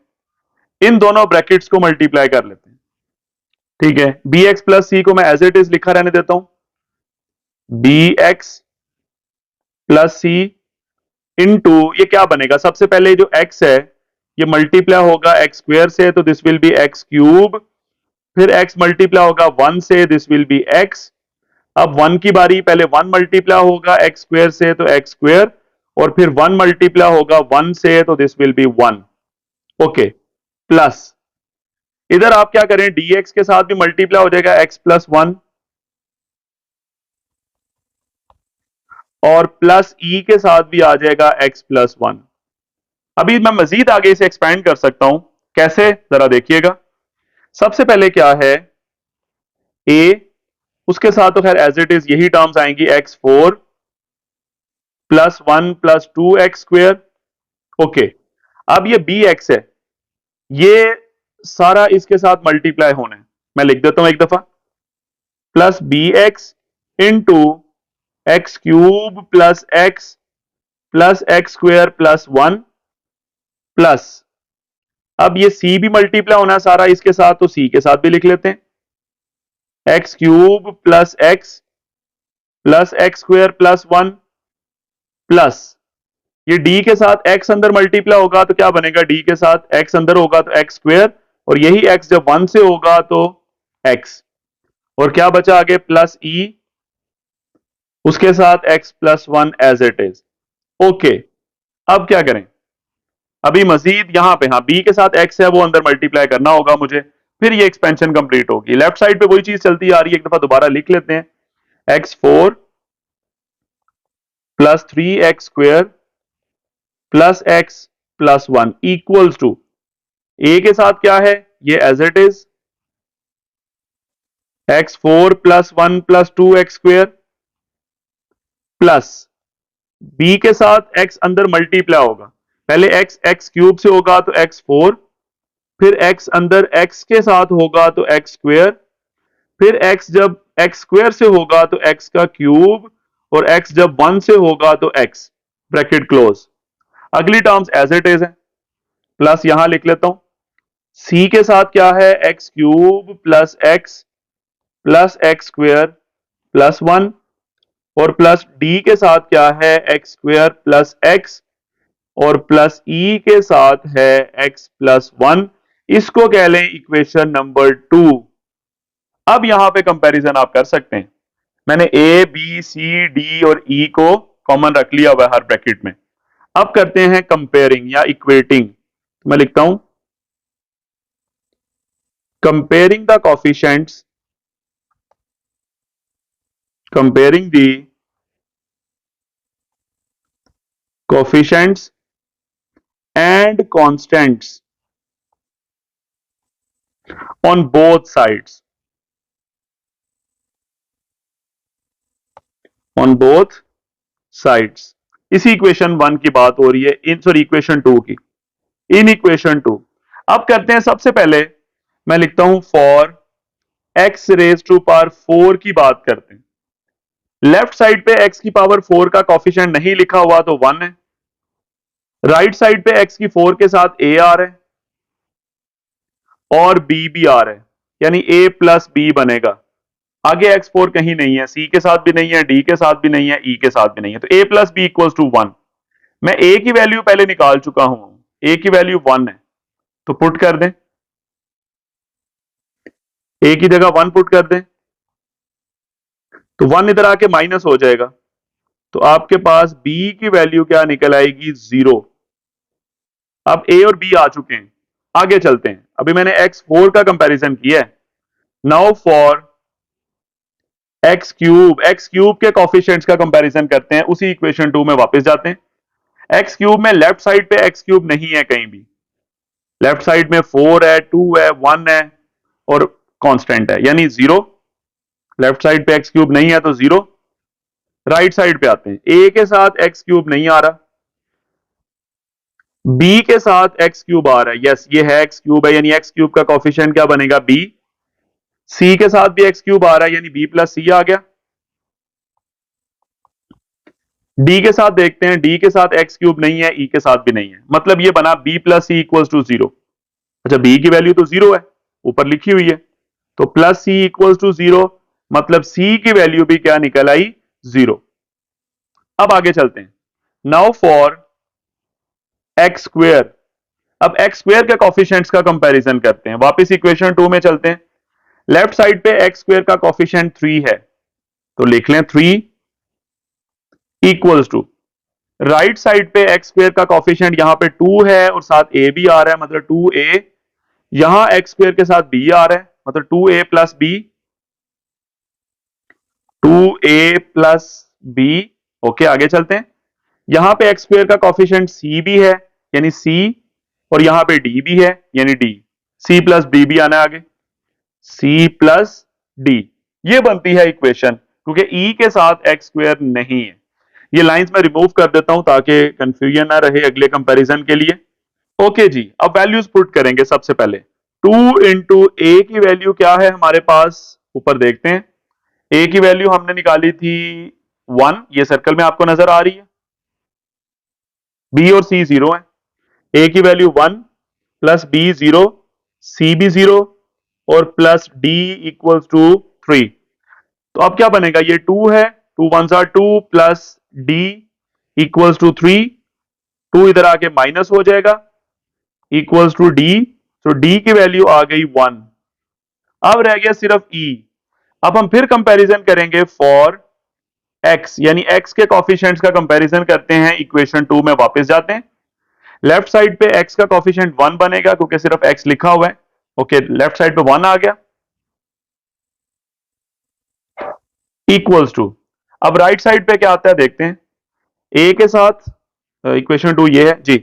इन दोनों ब्रैकेट्स को मल्टीप्लाई कर लेते हैं। ठीक है, बी एक्स प्लस सी को मैं एज इट इज लिखा रहने देता हूं, B x plus c into ये क्या बनेगा, सबसे पहले जो x है ये मल्टीप्लाई होगा एक्स स्क्वेयर से, तो this will B x cube, फिर x मल्टीप्लाई होगा वन से, दिस विल बी x। अब वन की बारी, पहले वन मल्टीप्लाई होगा एक्स स्क्वेयर से तो एक्स स्क्वेयर, और फिर वन मल्टीप्लाई होगा वन से तो this will B one. Okay, plus इधर आप क्या करें, dx के साथ भी मल्टीप्लाई हो जाएगा x प्लस वन, और प्लस ई के साथ भी आ जाएगा x प्लस वन। अभी मैं मजीद आगे इसे एक्सपैंड कर सकता हूं, कैसे जरा देखिएगा। सबसे पहले क्या है a, उसके साथ तो खैर एज इट इज यही टर्म्स आएंगी, x four plus one plus two x square. Okay, अब ये बी एक्स है, ये सारा इसके साथ मल्टीप्लाई होना है, मैं लिख देता हूं एक दफा, plus b x into x cube plus x square plus one, plus अब ये सी भी मल्टीप्लाई होना है सारा इसके साथ, तो सी के साथ भी लिख लेते हैं, x cube plus x square plus one, plus ये डी के साथ एक्स अंदर मल्टीप्लाई होगा तो क्या बनेगा, डी के साथ एक्स अंदर होगा तो एक्स स्क्वेयर, और यही एक्स जब वन से होगा तो एक्स, और क्या बचा आगे, प्लस ई, उसके साथ x plus one as it is. Okay, अब क्या करें, अभी मजीद यहां पे, हाँ बी के साथ एक्स है वो अंदर मल्टीप्लाई करना होगा मुझे, फिर ये एक्सपेंशन कंप्लीट होगी। लेफ्ट साइड पे वही चीज चलती आ रही है, एक दफा दोबारा लिख लेते हैं, x four plus three x square plus x plus one equals to, a के साथ क्या है, ये as it is x four plus one plus two x square, plus b के साथ एक्स अंदर मल्टीप्लाई होगा, पहले एक्स एक्स क्यूब से होगा तो एक्स फोर, फिर एक्स अंदर एक्स के साथ होगा तो एक्स स्क्वेयर, फिर एक्स जब एक्स स्क्वेयर से होगा तो एक्स का क्यूब, और एक्स जब वन से होगा तो एक्स, ब्रैकेट क्लोज। अगली टर्म्स एज इट इज है, प्लस यहां लिख लेता हूं, सी के साथ क्या है, x cube plus x square plus one, और प्लस डी के साथ क्या है, एक्स स्क्वेयर प्लस एक्स, और प्लस ई के साथ है एक्स प्लस वन। इसको कह लें इक्वेशन नंबर टू। अब यहां पे कंपैरिजन आप कर सकते हैं, मैंने ए बी सी डी और ई को कॉमन रख लिया हुआ हर ब्रैकेट में। अब करते हैं कंपेयरिंग या इक्वेटिंग, तो मैं लिखता हूं comparing the coefficients, comparing the coefficients and constants on both sides, on both sides. इसी इक्वेशन वन की बात हो रही है, इन सॉरी इक्वेशन टू की, इन इक्वेशन टू। अब करते हैं, सबसे पहले मैं लिखता हूं for x raise to power four की बात करते हैं। लेफ्ट साइड पे एक्स की पावर फोर का कॉफिशिएंट नहीं लिखा हुआ तो वन है, राइट साइड पे एक्स की फोर के साथ ए आ रहा है और बी भी आ रहा है, यानी ए प्लस बी बनेगा। आगे एक्स फोर कहीं नहीं है, सी के साथ भी नहीं है, डी के साथ भी नहीं है, ई के साथ भी नहीं है, तो a plus b equals to one. मैं ए की वैल्यू पहले निकाल चुका हूं, ए की वैल्यू वन है, तो पुट कर दें, ए की जगह वन पुट कर दें, तो वन इधर आके माइनस हो जाएगा, तो आपके पास बी की वैल्यू क्या निकल आएगी, जीरो। अब ए और बी आ चुके हैं, आगे चलते हैं। अभी मैंने एक्स फोर का कंपैरिजन किया है, नाउ फॉर एक्स क्यूब के कॉफिशिएंट्स का कंपैरिजन करते हैं, उसी इक्वेशन 2 में वापस जाते हैं। एक्स क्यूब में लेफ्ट साइड पे एक्स क्यूब नहीं है कहीं भी, लेफ्ट साइड में 4 है, 2 है, 1 है और कांस्टेंट है यानी 0। लेफ्ट साइड पे एक्स क्यूब नहीं है तो 0। राइट साइड पे आते हैं, ए के साथ एक्स क्यूब नहीं आ रहा, बी के साथ एक्स क्यूब आ रहा है, यस ये है एक्स क्यूब है, यानी एक्स क्यूब का कॉफिशिएंट क्या बनेगा, बी। सी के साथ भी एक्स क्यूब आ रहा है यानी बी प्लस सी आ गया। डी के साथ देखते हैं, डी के साथ एक्स क्यूब नहीं है, ई के साथ भी नहीं है, मतलब ये बना b plus c equal to 0। अच्छा बी की वैल्यू तो 0 है, ऊपर लिखी हुई है, तो प्लस सी इक्वल टू 0, मतलब सी की वैल्यू भी क्या निकल आई, 0। अब आगे चलते हैं, नाउ फॉर एक्स स्क्वेयर। अब एक्स स्क्वेयर के कॉफिशिएंट्स का कंपैरिजन करते हैं, वापस इक्वेशन 2 में चलते हैं। लेफ्ट साइड पे एक्स स्क्वेयर का कॉफिशिएंट 3 है, तो लिख लें 3 इक्वल्स टू, राइट साइड पे एक्स स्क्वेयर का कॉफिशिएंट यहां पे 2 है और साथ ए भी आ रहा है, मतलब 2a। यहां एक्स स्क्वेयर के साथ b आ रहा है, मतलब 2a plus b, 2a plus b. Okay आगे चलते हैं, यहां पे एक्स स्क्वेयर का कॉफिशिएंट c भी है यानी c, और यहां पे d भी है यानी d। c प्लस b भी आना है आगे, c प्लस d। ये बनती है इक्वेशन, क्योंकि e के साथ एक्स स्क्वेयर नहीं है। ये लाइंस मैं रिमूव कर देता हूं ताकि कंफ्यूजन ना रहे अगले कंपैरिजन के लिए। ओके जी, अब वैल्यूज पुट करेंगे। सबसे पहले 2 इंटू ए की वैल्यू क्या है हमारे पास, ऊपर देखते हैं। ए की वैल्यू हमने निकाली थी 1, ये सर्कल में आपको नजर आ रही है। बी और सी 0 है, ए की वैल्यू 1 प्लस बी 0, सी भी 0 और प्लस डी इक्वल्स टू 3। तो अब क्या बनेगा, ये 2 है, 2 1 are 2 plus d equals to 3, 2 इधर आके माइनस हो जाएगा इक्वल्स टू डी, तो डी की वैल्यू आ गई 1। अब रह गया सिर्फ ई। अब हम फिर कंपैरिजन करेंगे फॉर एक्स, यानी एक्स के कॉफिशिएंट्स का कंपैरिजन करते हैं, इक्वेशन 2 में वापस जाते हैं। लेफ्ट साइड पे एक्स का कॉफिशिएंट 1 बनेगा क्योंकि सिर्फ एक्स लिखा हुआ है। ओके लेफ्ट साइड पे 1 आ गया इक्वल्स टू, अब राइट साइड पे क्या आता है देखते हैं। ए के साथ इक्वेशन 2 ये है जी,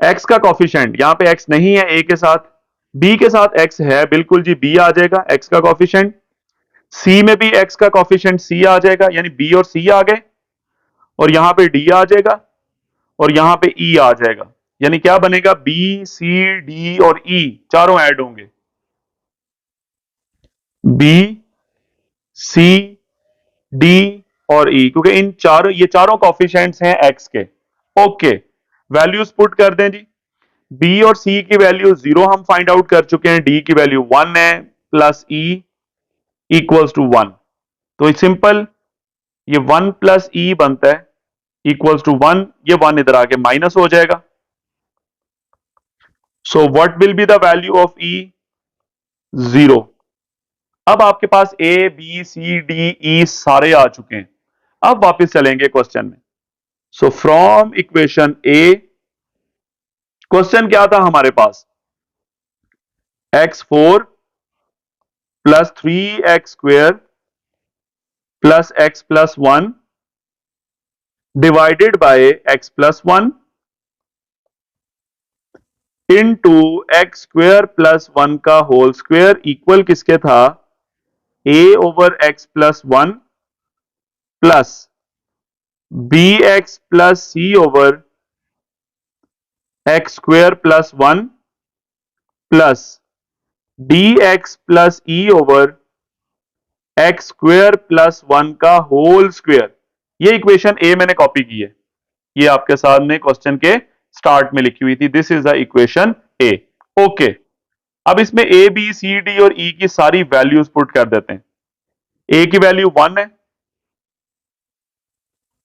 एक्स का कॉफिशिएंट, यहां पे एक्स नहीं है ए के साथ, बी के साथ एक्स है बिल्कुल जी, बी आ जाएगा एक्स का कॉफिशिएंट। सी में भी एक्स का कॉफिशिएंट सी आ जाएगा, यानी बी और सी आ गए, और यहां पे डी आ जाएगा और यहां पे ई आ जाएगा, यानी क्या बनेगा, बी सी डी और ई चारों ऐड होंगे, बी सी डी और ई, क्योंकि इन चारों, ये चारों कॉफिशिएंट्स हैं एक्स के। ओके वैल्यूज पुट कर दें जी, बी और सी की वैल्यू 0 हम फाइंड आउट कर चुके हैं, डी की वैल्यू 1 है प्लस ई इक्वल्स टू 1, तो सिंपल ये 1 प्लस ई बनता है इक्वल्स टू 1, ये 1 इधर आके माइनस हो जाएगा। So what will be the value of e, 0। अब आपके पास ए बी सी डी ई सारे आ चुके हैं, अब वापस चलेंगे क्वेश्चन में। So from equation a, question क्या था हमारे पास, x4 plus 3x² plus x plus 1 divided by x plus 1 into x square plus 1 का होल स्क्वेयर इक्वल किसके था, a over x plus 1 plus b x plus c over x square plus 1 plus d x plus e over x square plus 1 का whole square. ये equation a मैंने copy की है, ये आपके सामने क्वेश्चन के स्टार्ट में लिखी हुई थी, this is the equation A. Okay अब इसमें ए बी सी डी और ई की सारी वैल्यूज पुट कर देते हैं। ए की वैल्यू 1 है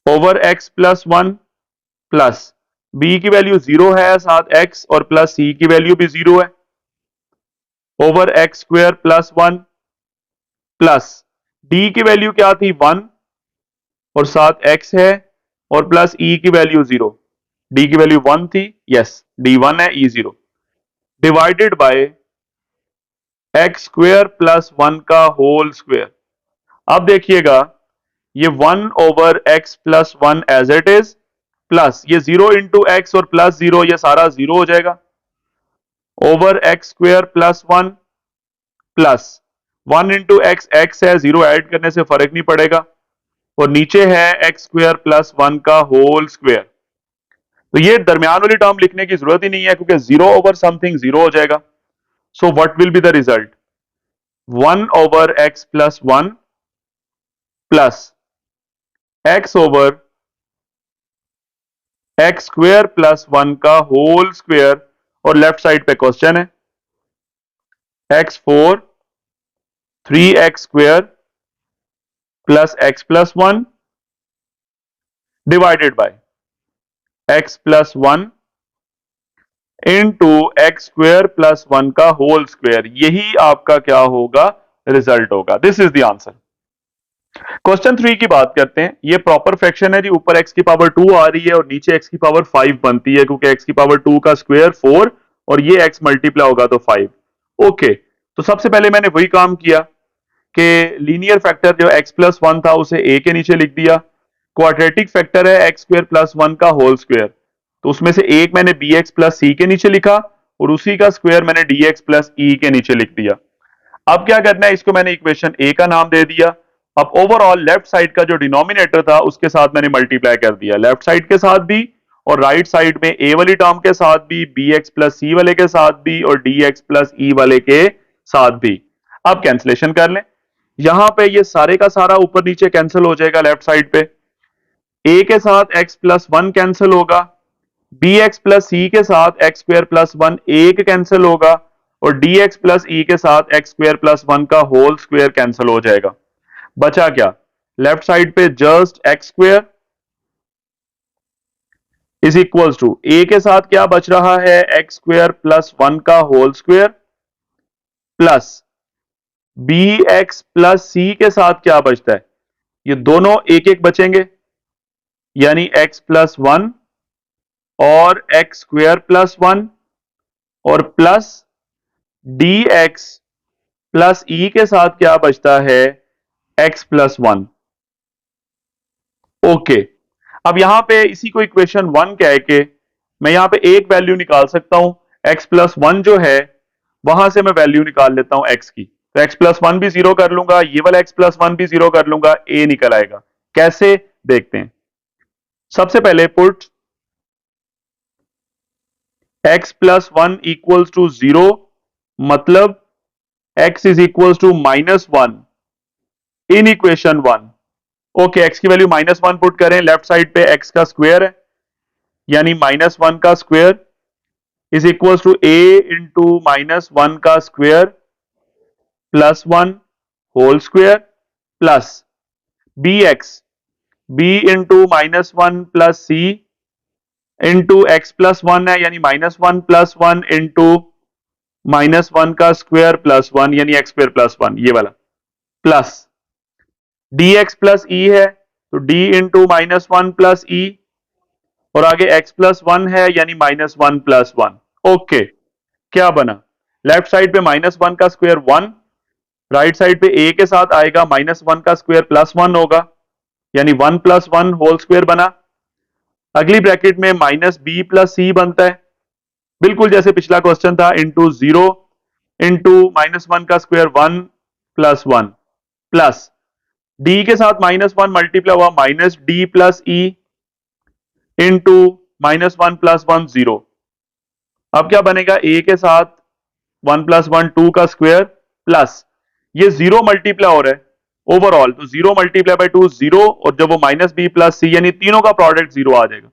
over x plus 1 plus b की वैल्यू 0 है साथ एक्स और प्लस सी की वैल्यू भी 0 है over x square plus 1 plus d की वैल्यू क्या थी 1 और साथ एक्स है और प्लस ई की वैल्यू 0, डी की वैल्यू 1 थी, यस डी 1 है ई 0 divided by x square plus 1 का होल स्क्वेयर। अब देखिएगा ये 1/x+1 as it is, plus ये 0 × x और प्लस 0, ये सारा 0 हो जाएगा, ओवर x² + 1 प्लस 1 × x है, 0 ऐड करने से फर्क नहीं पड़ेगा, और नीचे है x² + 1 का होल स्क्वायर। तो ये दरमियान वाली टर्म लिखने की जरूरत ही नहीं है क्योंकि 0/समथिंग 0 हो जाएगा। So what will be the result? 1/x+1 plus x/(x²+1) का होल स्क्वायर, और लेफ्ट साइड पे क्वेश्चन है x4 3x² + x+1 divided by x+1 into x² + 1 का होल स्क्वायर। यही आपका क्या होगा? रिजल्ट होगा। This is the answer. Question 3 की बात करते हैं। ये प्रॉपर फ्रैक्शन है जी, ऊपर x⁻² आ रही है और नीचे x⁻5 बनती है क्योंकि x⁻2 का स्क्वायर 4 और ये x मल्टीप्लाई होगा तो 5। ओके, तो सबसे पहले मैंने वही काम किया कि लीनियर फैक्टर जो x+1 था उसे a के नीचे लिख दिया। क्वाड्रेटिक फैक्टर है x² + 1 का होल स्क्वायर, तो उसमें से एक मैंने bx + c के नीचे लिखा और उसी का स्क्वायर मैंने dx + e के नीचे लिख दिया। अब क्या करना है, इसको मैंने इक्वेशन ए का नाम दे दिया। अब ओवरऑल लेफ्ट साइड का जो डिनोमिनेटर था उसके साथ मैंने मल्टीप्लाई कर दिया, लेफ्ट साइड के साथ भी और राइट साइड में ए वाली टर्म के साथ भी, bx + c वाले के साथ भी और dx + e वाले के साथ भी। अब कैंसिलेशन कर लें, यहां पे ये सारे का सारा ऊपर नीचे कैंसिल हो जाएगा। लेफ्ट साइड पे a के साथ x+1 कैंसिल होगा, bx + c के साथ x² + 1 एक कैंसिल होगा और dx + e के साथ x² + 1 का होल स्क्वायर कैंसिल हो जाएगा। बचा क्या? लेफ्ट साइड पे just x² is equals to a के साथ क्या बच रहा है? x² + 1 का whole square plus bx + c के साथ क्या बचता है? ये दोनों एक एक बचेंगे, यानी x+1 और x² + 1 और प्लस dx + e के साथ क्या बचता है? x+1। ओके, अब यहां पे इसी को इक्वेशन 1 कह के मैं यहां पे एक वैल्यू निकाल सकता हूं। x+1 जो है वहां से मैं वैल्यू निकाल लेता हूं x की, तो x+1 भी 0 कर लूंगा, ये वाला x+1 भी 0 कर लूंगा, a निकल आएगा। कैसे? देखते हैं। सबसे पहले पुट x+1 = 0, मतलब x = -1 in equation 1। Okay, x की वैल्यू -1 पुट करें, लेफ्ट साइड पे x का स्क्वायर है यानी -1 का square is equal to a into -1 का square plus 1 whole square plus b into -1 plus c into x+1 है यानी -1 + 1 इंटू -1 का स्क्वायर प्लस 1 यानी x² + 1, ये वाला प्लस dx + e है तो d इंटू -1 प्लस e और आगे x+1 है यानी -1 + 1। ओके, क्या बना? लेफ्ट साइड पे -1 का स्क्वायर 1, राइट साइड पे a के साथ आएगा -1 का स्क्वायर प्लस 1 होगा यानी 1 + 1 होल स्क्वायर बना। अगली ब्रैकेट में -b + c बनता है, बिल्कुल जैसे पिछला क्वेश्चन था, इंटू 0 इंटू -1 का स्क्वायर 1 + 1 प्लस d के साथ -1 मल्टीप्लाई हुआ -d + e इंटू -1 + 1 0। अब क्या बनेगा? a के साथ 1 + 1 2 का स्क्वायर प्लस ये 0 मल्टीप्लाई हो रहा है ओवरऑल, तो 0 × 2 0 और जब वो -b + c यानी तीनों का प्रोडक्ट 0 आ जाएगा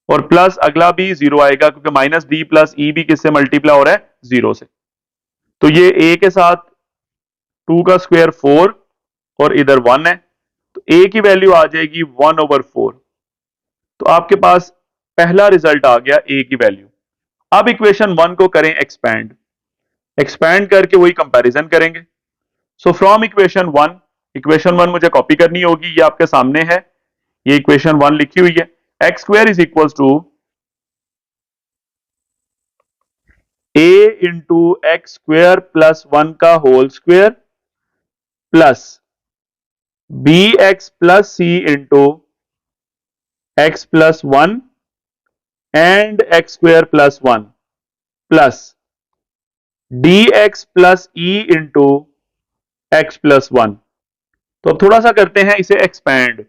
और प्लस अगला भी 0 आएगा क्योंकि -d + e भी किससे मल्टीप्लाई हो रहा है? 0 से। तो ये a के साथ 2 का स्क्वायर 4 और इधर 1 है, तो a की वैल्यू आ जाएगी 1/4। तो आपके पास पहला रिजल्ट आ गया a की वैल्यू। अब इक्वेशन 1 को करें एक्सपैंड, एक्सपैंड करके वही कंपैरिजन करेंगे। सो फ्रॉम इक्वेशन 1 मुझे कॉपी करनी होगी, ये आपके सामने है, ये इक्वेशन 1 लिखी हुई है। x² is equal to a into x² + 1 का whole square plus b x plus c into x plus one and x square plus one plus d x plus e into x plus one. तो अब थोड़ा सा करते हैं इसे expand.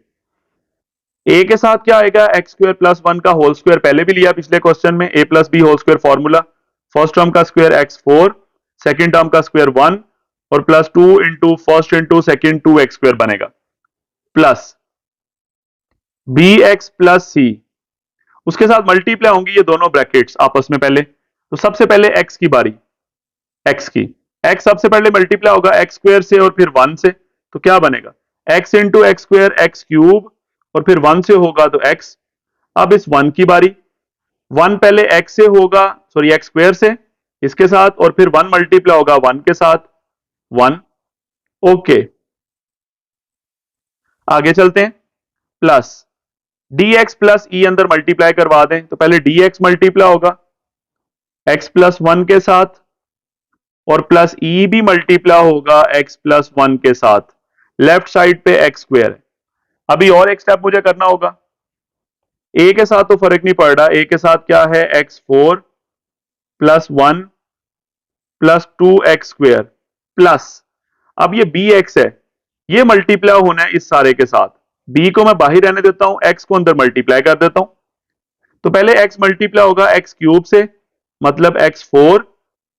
ए के साथ क्या आएगा, एक्स स्क्वायर प्लस वन का होल स्क्वायर, पहले भी लिया पिछले क्वेश्चन में, a plus b whole square formula. First term का square x four, second term का स्क्वायर वन, और plus two into first into second two x square बनेगा, plus b x plus c, उसके साथ मल्टीप्लाई होंगी ये दोनों ब्रैकेट्स आपस में पहले। तो सबसे पहले एक्स की बारी, एक्स की, एक्स सबसे पहले मल्टीप्लाई होगा एक्स स्क्वायर से और फिर वन से, तो क्या बनेगा, x into x square x cube, और फिर वन से होगा तो एक्स। अब इस वन की बारी, वन पहले एक्स से होगा, सॉरी एक्स स्क्वायर से इसके साथ, और फिर वन मल्टीप्लाई होगा वन के साथ, वन। ओके, आगे चलते हैं, प्लस डी एक्स प्लस ई अंदर मल्टीप्लाई करवा दें, तो पहले डी एक्स मल्टीप्लाई होगा एक्स प्लस वन के साथ, और प्लस ई भी मल्टीप्लाई होगा एक्स प्लस वन के साथ। लेफ्ट साइड पे एक्स स्क्वायर है। अभी और एक स्टेप मुझे करना होगा, ए के साथ तो फर्क नहीं पड़ रहा, ए के साथ क्या है, x four plus one plus two x square plus, अब ये बी एक्स है, ये मल्टीप्लाई होना है इस सारे के साथ। बी को मैं बाहर रहने देता हूं, एक्स को अंदर मल्टीप्लाई कर देता हूं। तो पहले एक्स मल्टीप्लाई होगा एक्स क्यूब से, मतलब एक्स फोर,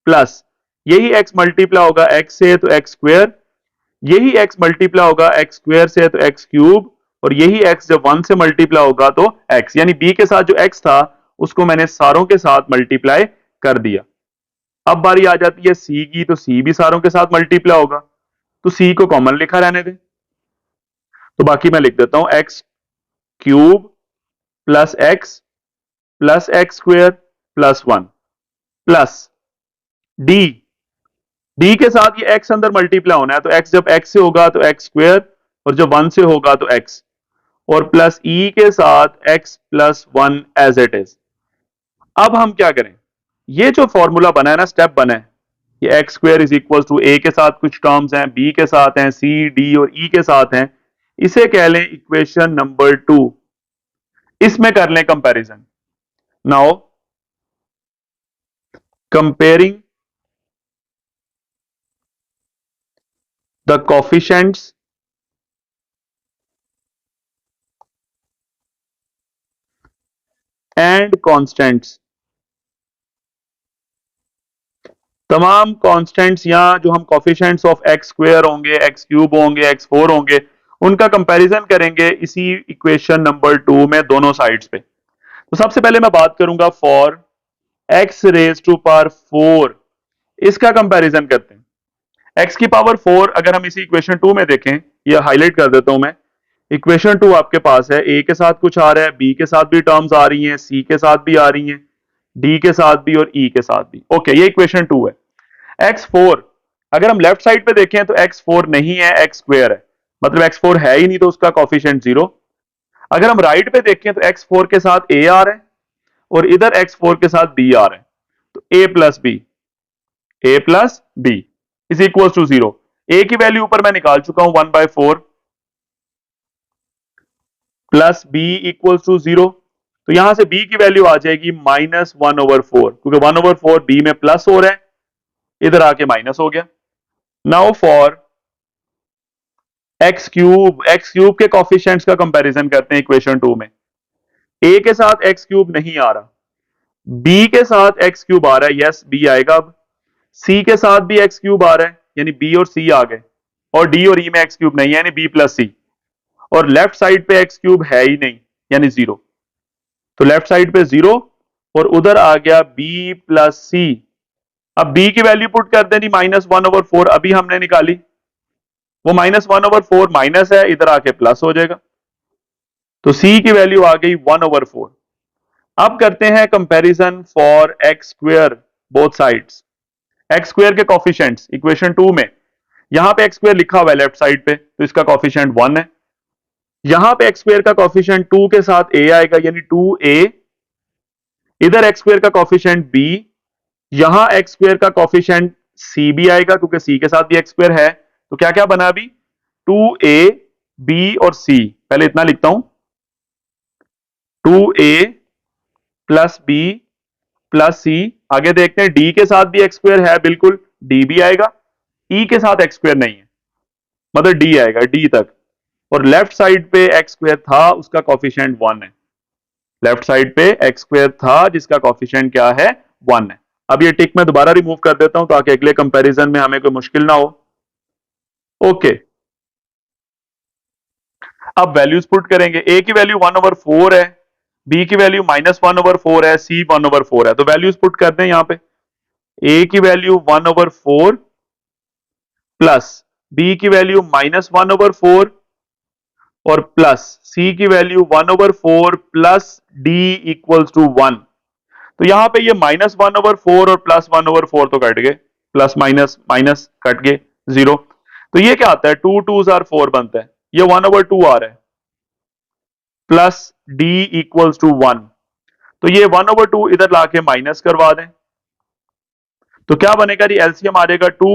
प्लस यही एक्स मल्टीप्लाई होगा एक्स से तो एक्स स्क्वायर, यही एक्स मल्टीप्लाई होगा एक्स स्क्वायर से तो एक्स क्यूब, और यही एक्स जब वन से मल्टीप्लाई होगा तो एक्स, यानी बी के साथ जो एक्स था उसको मैंने सारों के साथ मल्टीप्लाई कर दिया। अब बारी आ जाती है सी की, तो सी भी सारों के साथ मल्टीप्लाई होगा, तो सी को कॉमन लिखा रहने दें, तो बाकी मैं लिख देता हूं x cube plus x square plus one, plus D, D के साथ ये एक्स अंदर मल्टीप्लाई होना है, तो एक्स जब एक्स से होगा तो एक्स स्क्वायर, और जब वन से होगा तो एक्स, और प्लस ई के साथ x plus one as it is. अब हम क्या करें, ये जो फॉर्मूला बना है ना, स्टेप बना है, ये x square is equal to a के साथ कुछ टर्म्स हैं, बी के साथ हैं, सी डी और ई के साथ हैं, इसे कह लें इक्वेशन नंबर टू। इसमें कर लें comparison. Now comparing the coefficients and constants, तमाम कांस्टेंट्स यहां जो हम कोफिशिएंट्स ऑफ एक्स स्क्वायर होंगे, एक्स क्यूब होंगे, एक्स फोर होंगे, उनका कंपैरिजन करेंगे इसी इक्वेशन नंबर टू में दोनों साइड्स पे। तो सबसे पहले मैं बात करूंगा for x raise to power four, इसका कंपैरिजन करते हैं। एक्स की पावर फोर अगर हम इसी इक्वेशन टू में देखें, ये हाईलाइट कर देता हूं मैं, इक्वेशन टू आपके पास है, ए के साथ कुछ आ रहा है, बी के साथ भी टर्म्स आ रही हैं, सी के साथ भी आ रही हैं, डी के साथ भी और ई के साथ भी। ओके, ये इक्वेशन टू है। एक्स फोर अगर हम लेफ्ट साइड पे देखें तो एक्स फोर नहीं है, एक्स स्क्वायर है, मतलब एक्स फोर है ही नहीं, तो उसका कॉफिशिएंट जीरो। अगर हम राइट पे देखें तो एक्स फोर के साथ ए आ रहा है, और इधर एक्स फोर के साथ बी आ रहा है, तो a plus b is equal to zero. A की वैल्यू ऊपर मैं निकाल चुका हूं, one by four, plus b equal to zero, तो यहां से बी की वैल्यू आ जाएगी माइनस वन ओवर फोर, क्योंकि वन ओवर फोर बी में प्लस हो रहा है, इधर आके माइनस हो गया। नाउ फॉर एक्स क्यूब के कॉफिशिएंट्स का कंपैरिजन करते हैं इक्वेशन टू में। ए के साथ एक्स क्यूब नहीं आ रहा, बी के साथ एक्स क्यूब आ रहा है, यस बी आएगा। अब सी के साथ भी एक्स क्यूब आ रहा है, यानी बी और सी आ गए, और डी और ई में एक्स क्यूब नहीं है, यानी बी प्लस सी, और लेफ्ट साइड पे एक्स क्यूब है ही नहीं, यानी जीरो, तो लेफ्ट साइड पे जीरो, और उधर आ गया बी प्लस सी। अब बी की वैल्यू पुट कर देनी माइनस वन ओवर फोर, अभी हमने निकाली, वो minus one over four minus है, इधर आके प्लस हो जाएगा, तो सी की वैल्यू आ गई वन ओवर फोर। अब करते हैं comparison for x square both sides, x square के कॉफिशिएंट्स इक्वेशन टू में, यहां पे एक्स स्क्वायर लिखा हुआ है लेफ्ट साइड पे, तो इसका कॉफिशिएंट वन है। यहां पे एक्स स्क्वायर का कॉफिशिएंट टू के साथ ए आएगा, यानी टू ए, इधर एक्स स्क्वायर का कॉफिशिएंट बी, यहां एक्स स्क्वायर का कॉफिशिएंट सी भी आएगा, क्योंकि सी के साथ भी एक्स स्क्वायर है, तो क्या क्या बना अभी, टू ए बी और सी, पहले इतना लिखता हूं, 2a plus b plus c. आगे देखते हैं, डी के साथ भी एक्स स्क्वायर है, बिल्कुल डी भी आएगा, ई के साथ एक्स स्क्वायर नहीं है, मतलब डी आएगा डी तक। और लेफ्ट साइड पे एक्स स्क्वायर था, उसका कॉफिशिएंट 1 है। लेफ्ट साइड पे एक्स स्क्वायर था जिसका कॉफिशिएंट क्या है, 1 है। अब ये टिक मैं दोबारा रिमूव कर देता हूं ताकि अगले कंपैरिजन में हमें कोई मुश्किल ना हो। ओके, अब वैल्यूज पुट करेंगे। ए की वैल्यू 1/4 है, बी की वैल्यू -1/4 है, सी 1/4 है। तो वैल्यूज पुट कर दें यहां पे, ए की वैल्यू 1/4 प्लस बी की वैल्यू -1/4 और प्लस सी की value 1/4 plus d equals to 1। तो यहां पे ये -1/4 और +1/4 तो कट गए, प्लस माइनस माइनस कट गए, 0। तो ये क्या आता है, 2 2s आर 4 बनता है, ये 1/2 आ रहा है, प्लस डी इक्वल्स टू 1। तो ये 1/2 इधर लाके माइनस करवा दें, तो क्या बनेगा जी, एलसीएम आ जाएगा 2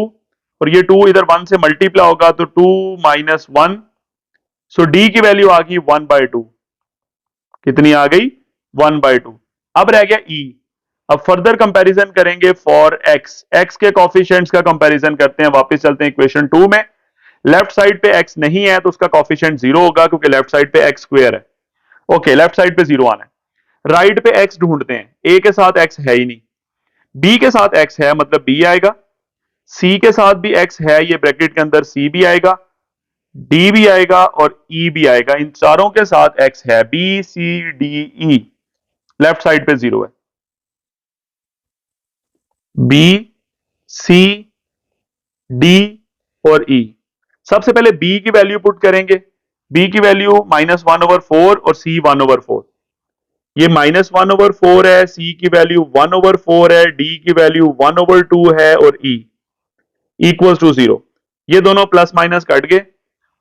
और ये 2 इधर 1 से मल्टीप्लाई होगा तो 2 - 1। सो डी की वैल्यू आ गई 1/2। कितनी आ गई, 1/2। अब रह गया ई। अब फर्दर कंपैरिजन करेंगे फॉर एक्स, एक्स के कॉफिशिएंट्स का कंपैरिजन करते हैं। वापस चलते हैं इक्वेशन 2 में। लेफ्ट साइड पे एक्स नहीं है तो उसका कॉफिशिएंट 0 होगा क्योंकि लेफ्ट साइड पे एक्स स्क्वायर है। ओके, लेफ्ट साइड पे 0 आना है। राइट पे एक्स ढूंढते हैं, ए के साथ एक्स है ही नहीं, बी के साथ एक्स है मतलब बी आएगा, सी के साथ भी एक्स है, ये ब्रैकेट के अंदर सी भी आएगा, डी भी आएगा और ई भी आएगा। इन चारों के साथ एक्स है, b c d e. Left side पे 0 है, बी सी डी और ई। सबसे पहले बी की वैल्यू पुट करेंगे, बी की वैल्यू -1/4 और सी 1/4। ये -1/4 है, सी की वैल्यू 1/4 है, डी की वैल्यू 1/2 है और ई इक्वल्स टू 0। ये दोनों प्लस माइनस कट गए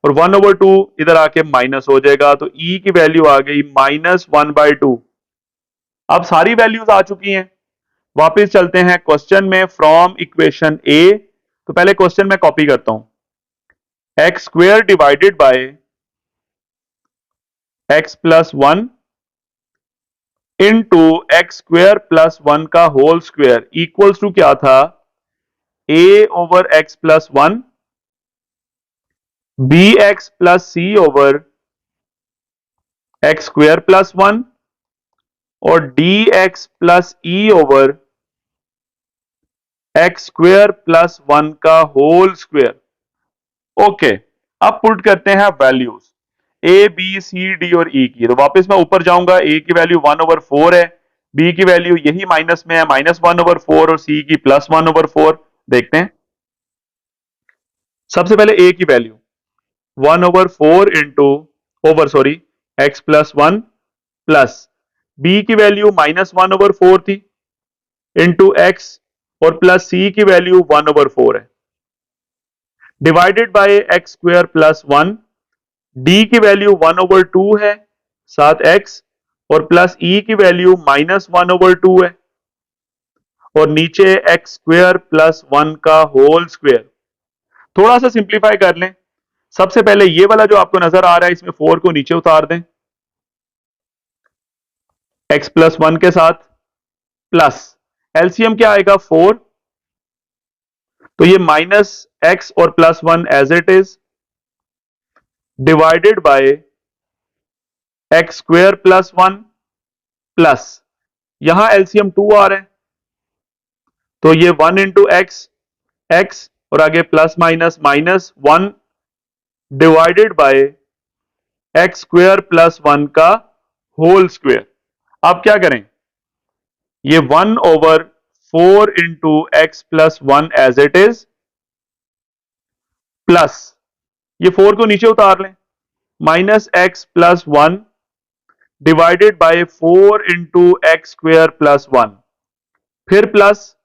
और 1/2 इधर आके माइनस हो जाएगा, तो ई की वैल्यू आ गई -1/2। अब सारी वैल्यूज आ चुकी हैं। वापस चलते हैं क्वेश्चन में, फ्रॉम इक्वेशन ए। तो पहले क्वेश्चन में कॉपी करता हूं, x square divided by x plus 1 into x square plus 1 का होल स्क्वेयर इक्वल्स टू क्या था, a over x plus 1 b x plus c over x square plus 1 और d x plus e over x square plus 1 का whole square. Okay, अब put करते हैं values a b c d और e की। तो वापस मैं ऊपर जाऊंगा, ए की वैल्यू 1/4 है, बी की वैल्यू यही माइनस में है -1/4 और सी की +1/4। देखते हैं, सबसे पहले ए की value 1/4 into over sorry x plus 1 plus b की वैल्यू -1/4 थी इंटू एक्स और प्लस सी की वैल्यू 1/4 है, divided by x square plus 1। D की वैल्यू 1/2 है, साथ एक्स और प्लस ई की वैल्यू -1/2 है और नीचे एक्स स्क्वायर प्लस 1 का होल स्क्वायर। थोड़ा सा सिंप्लीफाई कर लें। सबसे पहले ये वाला जो आपको नजर आ रहा है, इसमें 4 को नीचे उतार दें, एक्स प्लस 1 के साथ प्लस एलसीएम क्या आएगा 4, तो ये माइनस एक्स और plus 1 as it is divided by x square plus 1 plus यहां एलसीएम 2 आ रहा है तो ये 1 इंटू एक्स, एक्स और आगे plus minus -1 divided by x square plus 1 का होल स्क्वेयर। आप क्या करें, ये 1/4 into x plus 1 as it is plus ये 4 को नीचे उतार लें, minus x plus 1 divided by 4 into x square plus 1, फिर प्लस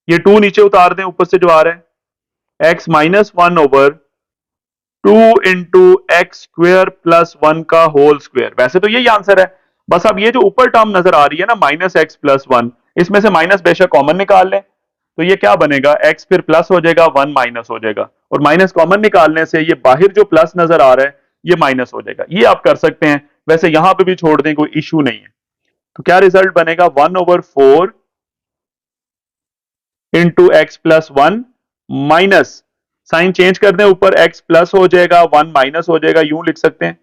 ये 2 नीचे उतार दें, ऊपर से जो आ रहा है x -1 over 2 into x square plus 1 का होल स्क्वेयर। वैसे तो यही आंसर है, बस अब ये जो ऊपर टर्म नजर आ रही है ना -x प्लस 1, इसमें से माइनस बेशक कॉमन निकाल लें, तो ये क्या बनेगा, x फिर प्लस हो जाएगा, 1 माइनस हो जाएगा और माइनस कॉमन निकालने से ये बाहर जो प्लस नजर आ रहा है ये माइनस हो जाएगा। ये आप कर सकते हैं, वैसे यहां पे भी छोड़ दें, कोई इश्यू नहीं है। तो क्या रिजल्ट बनेगा, 1/4 into x plus one minus, sign change कर दें, ऊपर एक्स प्लस हो जाएगा, वन माइनस हो जाएगा, यूं लिख सकते हैं,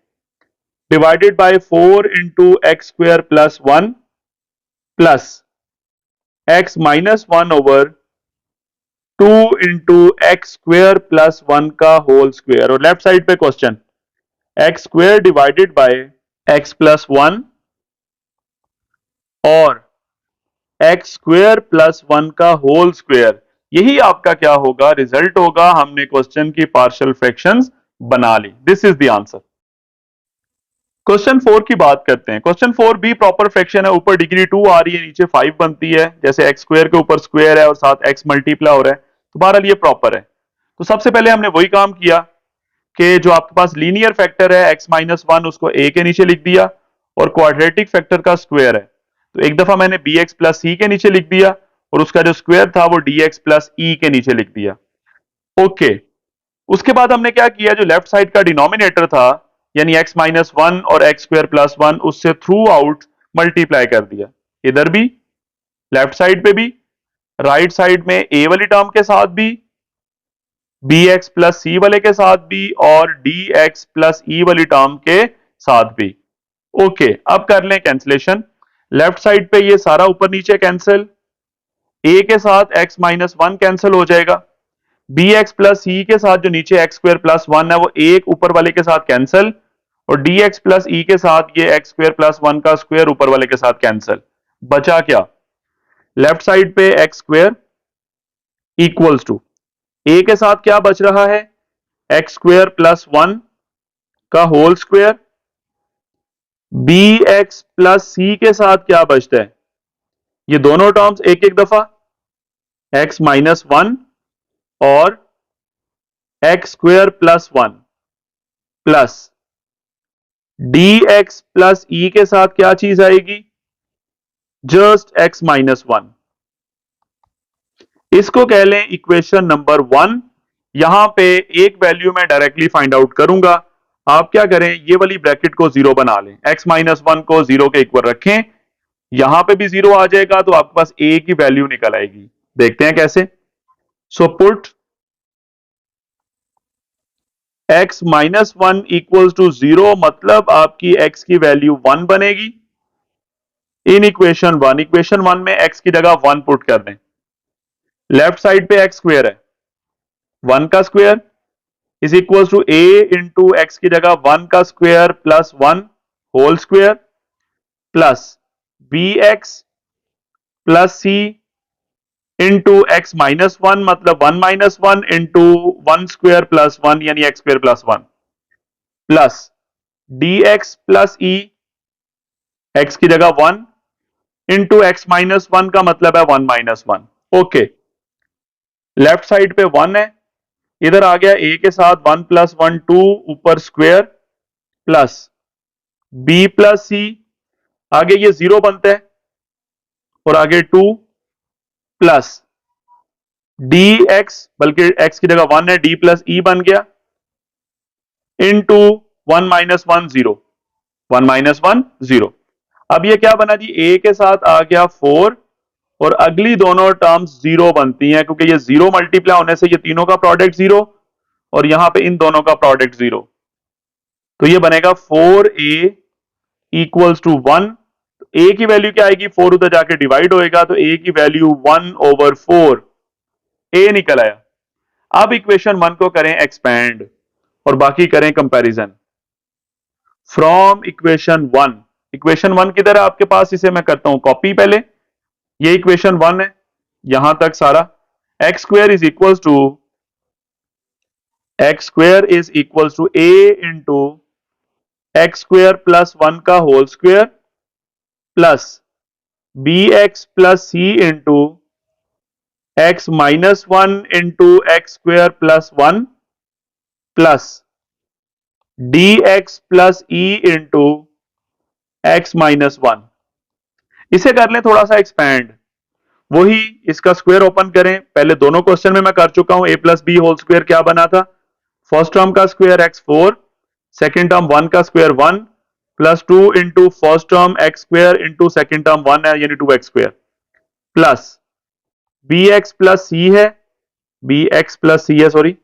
divided by 4 into x square plus one plus x minus 1/2 into x square plus one का होल स्क्वायर, और लेफ्ट साइड पे question x square divided by x plus one और एक्स स्क्वायर प्लस वन का whole square. यही आपका क्या होगा, result होगा। हमने क्वेश्चन की पार्शियल फ्रैक्शंस बना ली। This is the answer. Question 4 की बात करते हैं। क्वेश्चन 4 भी प्रॉपर फ्रैक्शन है, ऊपर डिग्री 2 आ रही है, नीचे 5 बनती है, जैसे एक्स स्क्वायर के ऊपर स्क्वायर है और साथ एक्स मल्टीप्लाई हो रहा है, तो बहरहाल ये प्रॉपर है। तो सबसे पहले हमने वही काम किया कि जो आपके पास लीनियर फैक्टर है एक्स माइनस वन, उसको ए के नीचे लिख दिया, और क्वाड्रेटिक फैक्टर का स्क्वायर है तो एक दफा मैंने बी एक्स प्लस सी के नीचे लिख दिया, और उसका जो स्क्वायर था वो डी एक्स प्लस ई के नीचे लिख दिया। ओके, उसके बाद हमने क्या किया, जो लेफ्ट साइड का डिनोमिनेटर था यानी एक्स माइनस वन और एक्स स्क्वायर प्लस वन, उससे थ्रू आउट मल्टीप्लाई कर दिया, इधर भी, लेफ्ट साइड पे भी, राइट साइड में ए वाली टर्म के साथ भी, बी एक्स प्लस सी वाले के साथ भी, और डी एक्स प्लस ई वाली टर्म के साथ भी। ओके, अब कर लें कैंसिलेशन। लेफ्ट साइड पे ये सारा ऊपर नीचे कैंसिल, ए के साथ एक्स माइनस वन कैंसिल हो जाएगा, बी एक्स प्लस सी के साथ जो नीचे एक्स स्क्वायर प्लस वन है वो एक ऊपर वाले के साथ कैंसिल, और डी एक्स प्लस ई के साथ ये एक्स स्क्वायर प्लस वन का स्क्वायर ऊपर वाले के साथ कैंसिल। बचा क्या, लेफ्ट साइड पे x square equals to, a के साथ क्या बच रहा है, एक्स स्क्वायर प्लस वन का whole square, b x plus c के साथ क्या बचता है, ये दोनों टर्म्स एक एक दफा, एक्स माइनस वन और x square plus one plus d x plus e के साथ क्या चीज आएगी, जस्ट एक्स माइनस वन। इसको कह लें इक्वेशन नंबर 1। यहां पे एक वैल्यू मैं डायरेक्टली फाइंड आउट करूंगा, आप क्या करें, ये वाली ब्रैकेट को जीरो बना लें, एक्स माइनस वन को जीरो के इक्वल रखें, यहां पे भी जीरो आ जाएगा तो आपके पास ए की वैल्यू निकल आएगी। देखते हैं कैसे। So put x minus one equals to zero, मतलब आपकी एक्स की वैल्यू वन बनेगी in equation one. Equation one में एक्स की जगह वन पुट कर दें, लेफ्ट साइड पे एक्स स्क्वायर है, वन का square is equal to a into x की जगह वन का square plus one whole square plus b x plus c into x minus one, मतलब one minus one into one square plus one यानी x square plus one plus d x plus e, x की जगह one into x minus one का मतलब है one minus one. Okay, left side पे one है, इधर आ गया ए के साथ वन प्लस वन टू ऊपर square plus b plus c, आगे ये जीरो बनता है और आगे टू प्लस डी एक्स, बल्कि एक्स की जगह वन है, डी प्लस ई बन गया into one minus one zero, one minus one zero. अब ये क्या बना जी, ए के साथ आ गया फोर और अगली दोनों टर्म्स जीरो बनती हैं, क्योंकि ये जीरो मल्टीप्लाई होने से ये तीनों का प्रोडक्ट जीरो और यहां पे इन दोनों का प्रोडक्ट जीरो, तो ये बनेगा 4a इक्वल्स टू 1। ए की वैल्यू क्या आएगी, 4 उधर जाके डिवाइड होएगा तो ए की वैल्यू 1/4 ए निकल आया। अब इक्वेशन 1 को करें एक्सपेंड और बाकी करें कंपैरिजन फ्रॉम इक्वेशन 1। इक्वेशन 1 किधर है आपके पास, इसे मैं करता हूं कॉपी। पहले ये इक्वेशन 1 है, यहां तक सारा x square is equals to a into x square plus one का whole square plus b x plus c into x minus one into x square plus one plus d x plus e into x minus one. इसे कर लें थोड़ा सा expand, वही इसका square open करें। पहले दोनों क्वेश्चन में मैं कर चुका हूं, a plus b whole square क्या बना था, फर्स्ट टर्म का square x four second term 1 का square 1 plus 2 into first term x square into second term 1 है यानी 2x square plus b x plus c है, बी एक्स प्लस सी है sorry,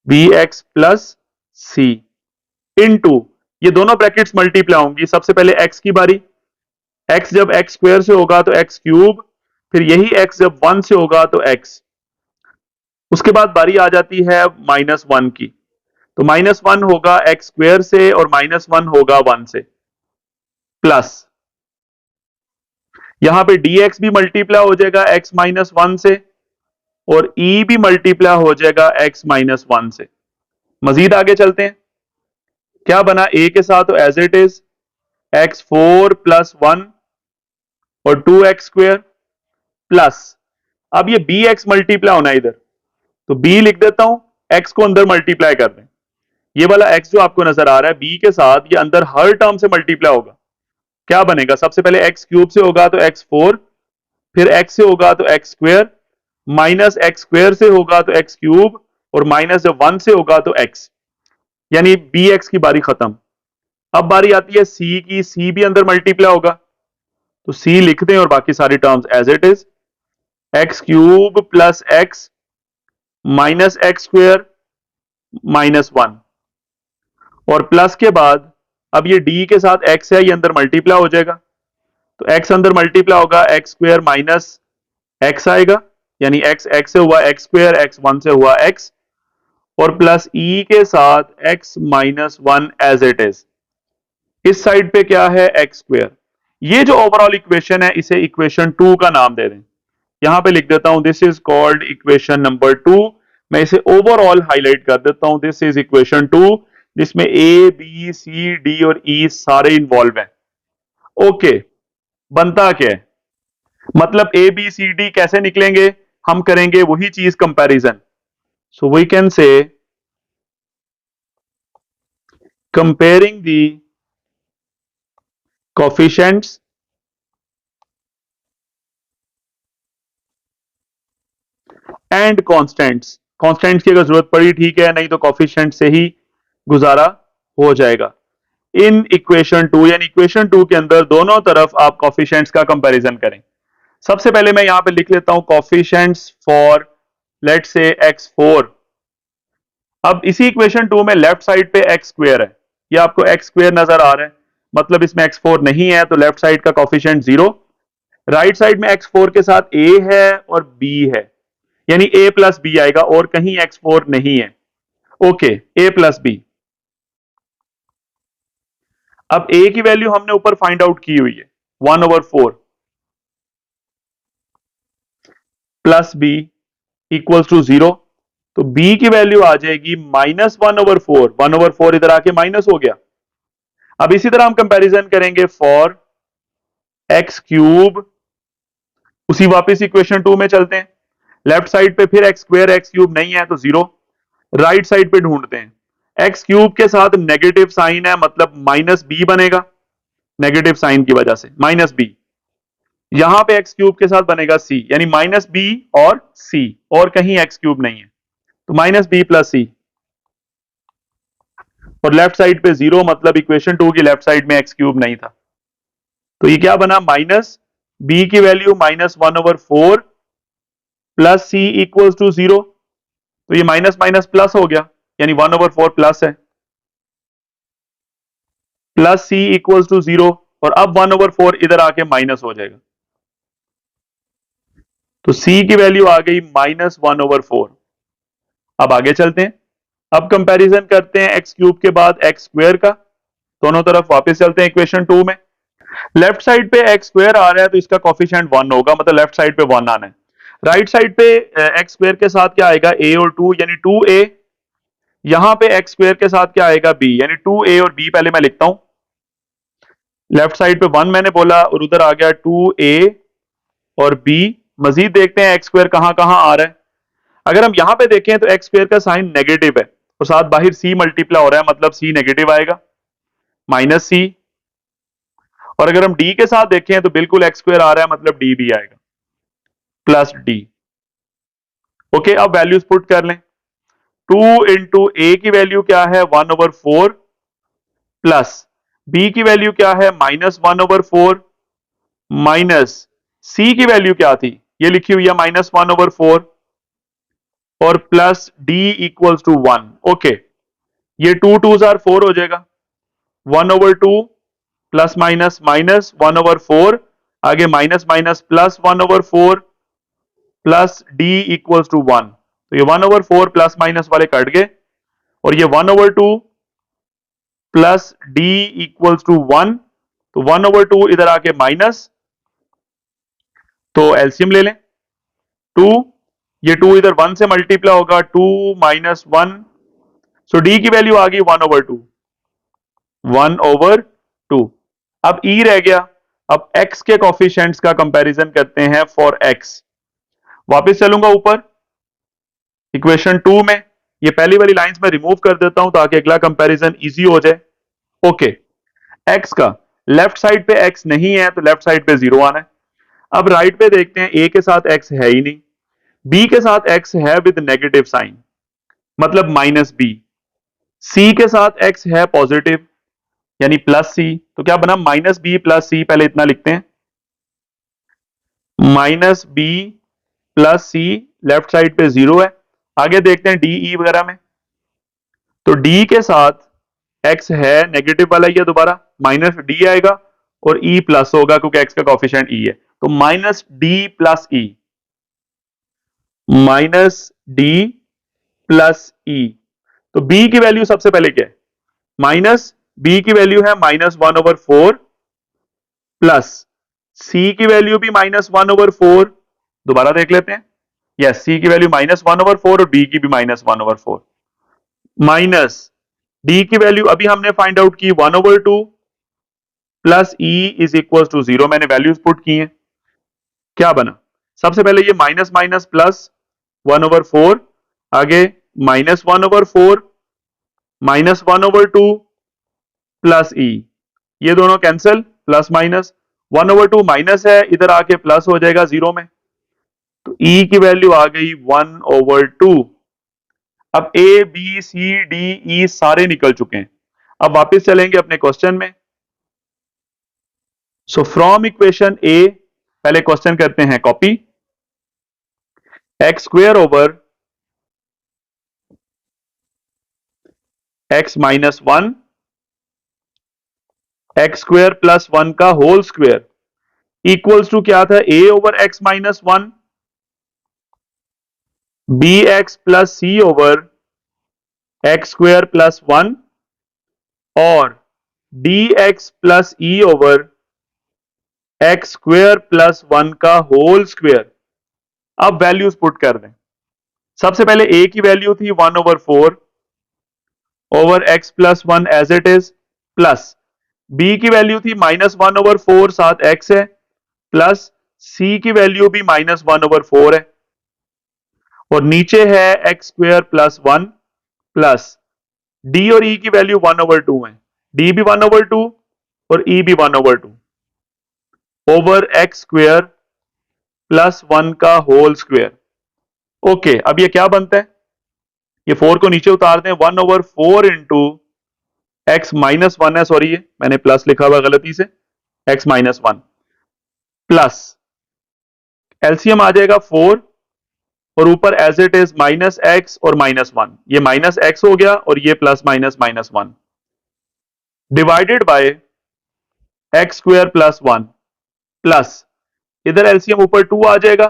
b x plus c into ये दोनों brackets multiply होंगी। सबसे पहले एक्स की बारी, एक्स जब एक्स स्क्वायर से होगा तो एक्स क्यूब, फिर यही एक्स जब 1 से होगा तो एक्स, उसके बाद बारी आ जाती है -1 की, तो -1 होगा एक्स स्क्वायर से और -1 होगा 1 से प्लस यहां पे dx भी मल्टीप्लाई हो जाएगा x -1 से और e भी मल्टीप्लाई हो जाएगा x -1 से। मजीद आगे चलते हैं, क्या बना a के साथ तो as it is x4 plus 1 और 2x स्क्वायर प्लस अब ये bx मल्टीप्लाई होना है इधर, तो b लिख देता हूं, x को अंदर मल्टीप्लाई कर दें, ये वाला x जो आपको नजर आ रहा है b के साथ ये अंदर हर टर्म से मल्टीप्लाई होगा। क्या बनेगा, सबसे पहले x क्यूब से होगा तो x4, फिर x से होगा तो x square, minus x square से होगा तो x क्यूब और माइनस जब 1 से होगा तो x, यानी bx की बारी खत्म। अब बारी आती है c की, c भी अंदर मल्टीप्लाई होगा, तो c लिख दें और बाकी सारी terms as it is, x cube plus x minus x square -1 और प्लस के बाद अब ये d के साथ x है ये अंदर मल्टीप्लाई हो जाएगा, तो x अंदर मल्टीप्लाई होगा एक्स स्क्वायर माइनस x आएगा, यानी x x से हुआ x स्क्वायर, x 1 से हुआ x और प्लस e के साथ x -1 एज इट इज। इस साइड पे क्या है x स्क्वायर। ये जो ओवरऑल इक्वेशन है इसे इक्वेशन 2 का नाम दे दें, यहां पे लिख देता हूं this is called equation number 2। मैं इसे ओवरऑल हाईलाइट कर देता हूं, दिस इज इक्वेशन 2 जिसमें a b c d और e सारे इन्वॉल्व हैं। ओके, बनता क्या है, मतलब a b c d कैसे निकलेंगे, हम करेंगे वही चीज comparison. So we can say comparing the coefficients and constants, constants की अगर जरूरत पड़ी ठीक है, नहीं तो कोफिशिएंट से ही गुजारा हो जाएगा। इन इक्वेशन 2 यानी इक्वेशन 2 के अंदर दोनों तरफ आप कोफिशिएंट्स का कंपैरिजन करें। सबसे पहले मैं यहां पे लिख लेता हूं coefficients for let's say x4। अब इसी इक्वेशन 2 में लेफ्ट साइड पे x स्क्वायर है, ये आपको x स्क्वायर नजर आ रहा है, मतलब इसमें x4 नहीं है तो लेफ्ट साइड का कोफिशिएंट 0, राइट साइड में x4 के साथ a है और b है, यानी a प्लस b आएगा और कहीं x4 नहीं है। Okay, a plus b। अब a की वैल्यू हमने ऊपर फाइंड आउट की हुई है 1/4 प्लस b इक्वल्स टू 0, तो b की वैल्यू आ जाएगी -1/4, 1/4 इधर आके माइनस हो गया। अब इसी तरह हम कंपैरिजन करेंगे फॉर एक्स क्यूब, उसी वापस इक्वेशन 2 में चलते हैं, लेफ्ट साइड पे फिर एक्स स्क्वायर एक्स क्यूब नहीं है तो 0, राइट साइड पे ढूंढते हैं, एक्स क्यूब के साथ नेगेटिव साइन है मतलब माइनस बी बनेगा, नेगेटिव साइन की वजह से माइनस बी, यहां पे एक्स क्यूब के साथ बनेगा सी, यानी माइनस बी और सी और कहीं एक्स क्यूब नहीं है, तो माइनस बी प्लस सी और लेफ्ट साइड पे 0 मतलब इक्वेशन 2 की लेफ्ट साइड में एक्स क्यूब नहीं था, तो ये क्या बना माइनस बी की value -1/4 plus c equals to 0, तो ये माइनस माइनस प्लस हो गया यानी 1/4 प्लस है, प्लस सी इक्वल्स टू 0 और अब 1/4 इधर आके माइनस हो जाएगा, तो c की वैल्यू आ गई -1/4। अब आगे चलते हैं, अब कंपैरिजन करते हैं एक्स क्यूब के बाद एक्स स्क्वायर का, दोनों तरफ वापस चलते हैं इक्वेशन 2 में, लेफ्ट साइड पे एक्स स्क्वायर आ रहा है तो इसका कोफिशिएंट 1 होगा, मतलब लेफ्ट साइड पे 1 आना है, राइट साइड पे एक्स स्क्वायर के साथ क्या आएगा a और 2 यानी 2a, यहां पे एक्स स्क्वायर के साथ क्या आएगा b यानी 2a और b, पहले मैं लिखता हूं, लेफ्ट साइड पे 1 मैंने बोला और उधर आ गया 2a और b। मजीद देखते हैं एक्स स्क्वायर कहां कहां आ रहा है, अगर हम यहां पे देखें तो एक्स स्क्वायर का साइन नेगेटिव है और साथ बाहर c मल्टीप्लाई हो रहा है मतलब c नेगेटिव आएगा माइनस c, और अगर हम d के साथ देखें तो बिल्कुल एक्स स्क्वायर आ रहा है मतलब d भी आएगा प्लस d। ओके, अब वैल्यूज पुट कर लें, 2 इंटू ए की वैल्यू क्या है 1/4 प्लस बी की वैल्यू क्या है -1/4 माइनस सी की वैल्यू क्या थी, ये लिखी हुई है -1/4 और plus d equals to 1। Okay, ये 2 2 4 हो जाएगा, 1/2 प्लस माइनस माइनस 1/4, आगे minus minus plus 1/4 plus d equals to 1। तो ये 1/4 प्लस माइनस वाले कट गए और ये 1/2 प्लस डी इक्वल्स टू 1। तो 1/2 इधर आके माइनस, तो एलसीएम ले लें 2, ये 2 इधर 1 से मल्टीप्लाई होगा 2 माइनस 1, सो डी की वैल्यू आ गई 1/2, 1/2। अब ई रह गया, अब एक्स के कॉफिशिएंट्स का कंपैरिजन करते हैं फॉर एक्स। वापस चलूंगा ऊपर इक्वेशन 2 में, ये पहली वाली लाइंस में रिमूव कर देता हूं ताकि अगला कंपैरिजन इजी हो जाए। ओके, एक्स का लेफ्ट साइड पे एक्स नहीं है तो लेफ्ट साइड पे 0 आना है। अब राइट पे देखते हैं, ए के साथ एक्स है ही नहीं, बी के साथ एक्स है विद नेगेटिव साइन मतलब माइनस बी, सी के साथ एक्स है पॉजिटिव यानी प्लस सी, तो क्या बना माइनस बी प्लस सी, पहले इतना लिखते हैं माइनस बी प्लस सी, लेफ्ट साइड पे 0 है। आगे देखते हैं डी ई वगैरह में, तो डी के साथ एक्स है नेगेटिव वाला ही है, दोबारा माइनस डी आएगा और ई प्लस होगा क्योंकि एक्स का कॉफिशिएंट ई है, तो माइनस डी प्लस ई, माइनस डी प्लस ई। तो बी की वैल्यू सबसे पहले क्या है, माइनस बी की वैल्यू है -1/4 प्लस सी की वैल्यू भी -1/4, दोबारा देख लेते हैं, यस सी की वैल्यू -1/4 और बी की भी -1/4, माइनस डी की वैल्यू अभी हमने फाइंड आउट की 1/2 plus e is equal to 0, मैंने वैल्यूज पुट की हैं, क्या बना सबसे पहले ये माइनस माइनस प्लस 1/4, आगे -1/4 -1/2 प्लस ई, ये दोनों कैंसिल, प्लस माइनस 1/2 माइनस है, इधर आके प्लस हो जाएगा 0 में, तो ई की वैल्यू आ गई 1/2। अब ए बी सी डी ई सारे निकल चुके हैं। अब वापस चलेंगे अपने क्वेश्चन में। सो फ्रॉम इक्वेशन ए, पहले क्वेश्चन करते हैं copy, x square over x minus 1, x square plus 1 का होल स्क्वेयर इक्वल्स टू क्या था, a over x minus 1 b x plus c over x square plus 1 और d x plus e over x square plus 1 का whole square. अब values put कर दें, सबसे पहले ए की वैल्यू थी 1/4 over x plus 1 as it is, plus b की वैल्यू थी -1/4 साथ एक्स है, प्लस सी की वैल्यू भी -1/4 है और नीचे है x square plus 1 plus d और ई की वैल्यू 1/2 है, डी भी 1/2 और ई भी 1/2 ओवर एक्स स्क्वेयर प्लस 1 का होल स्क्वेयर। ओके, अब ये क्या बनता है, ये 4 को नीचे उतार दें, 1/4 इंटू एक्स माइनस 1 है, सॉरी ये मैंने प्लस लिखा हुआ गलती से, एक्स माइनस 1 प्लस एलसीएम आ जाएगा 4 और ऊपर as it is minus x और -1, ये माइनस एक्स हो गया और ये plus minus -1 divided by x square plus 1 plus इधर एलसीएम ऊपर 2 आ जाएगा,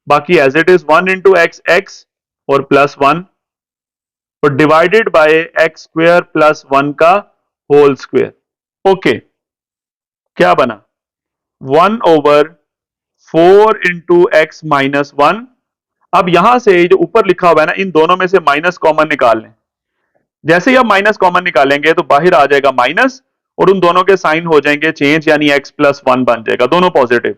बाकी as it is 1 into x x और प्लस 1 और divided by x square plus 1 का होल स्क्वेयर। ओके, क्या बना 1/4 इंटू एक्स माइनस 1। अब यहां से जो ऊपर लिखा हुआ है ना, इन दोनों में से माइनस कॉमन निकाल लें, जैसे ही आप माइनस कॉमन निकालेंगे तो बाहर आ जाएगा माइनस और उन दोनों के साइन हो जाएंगे चेंज, यानी एक्स प्लस 1 बन जाएगा, दोनों पॉजिटिव,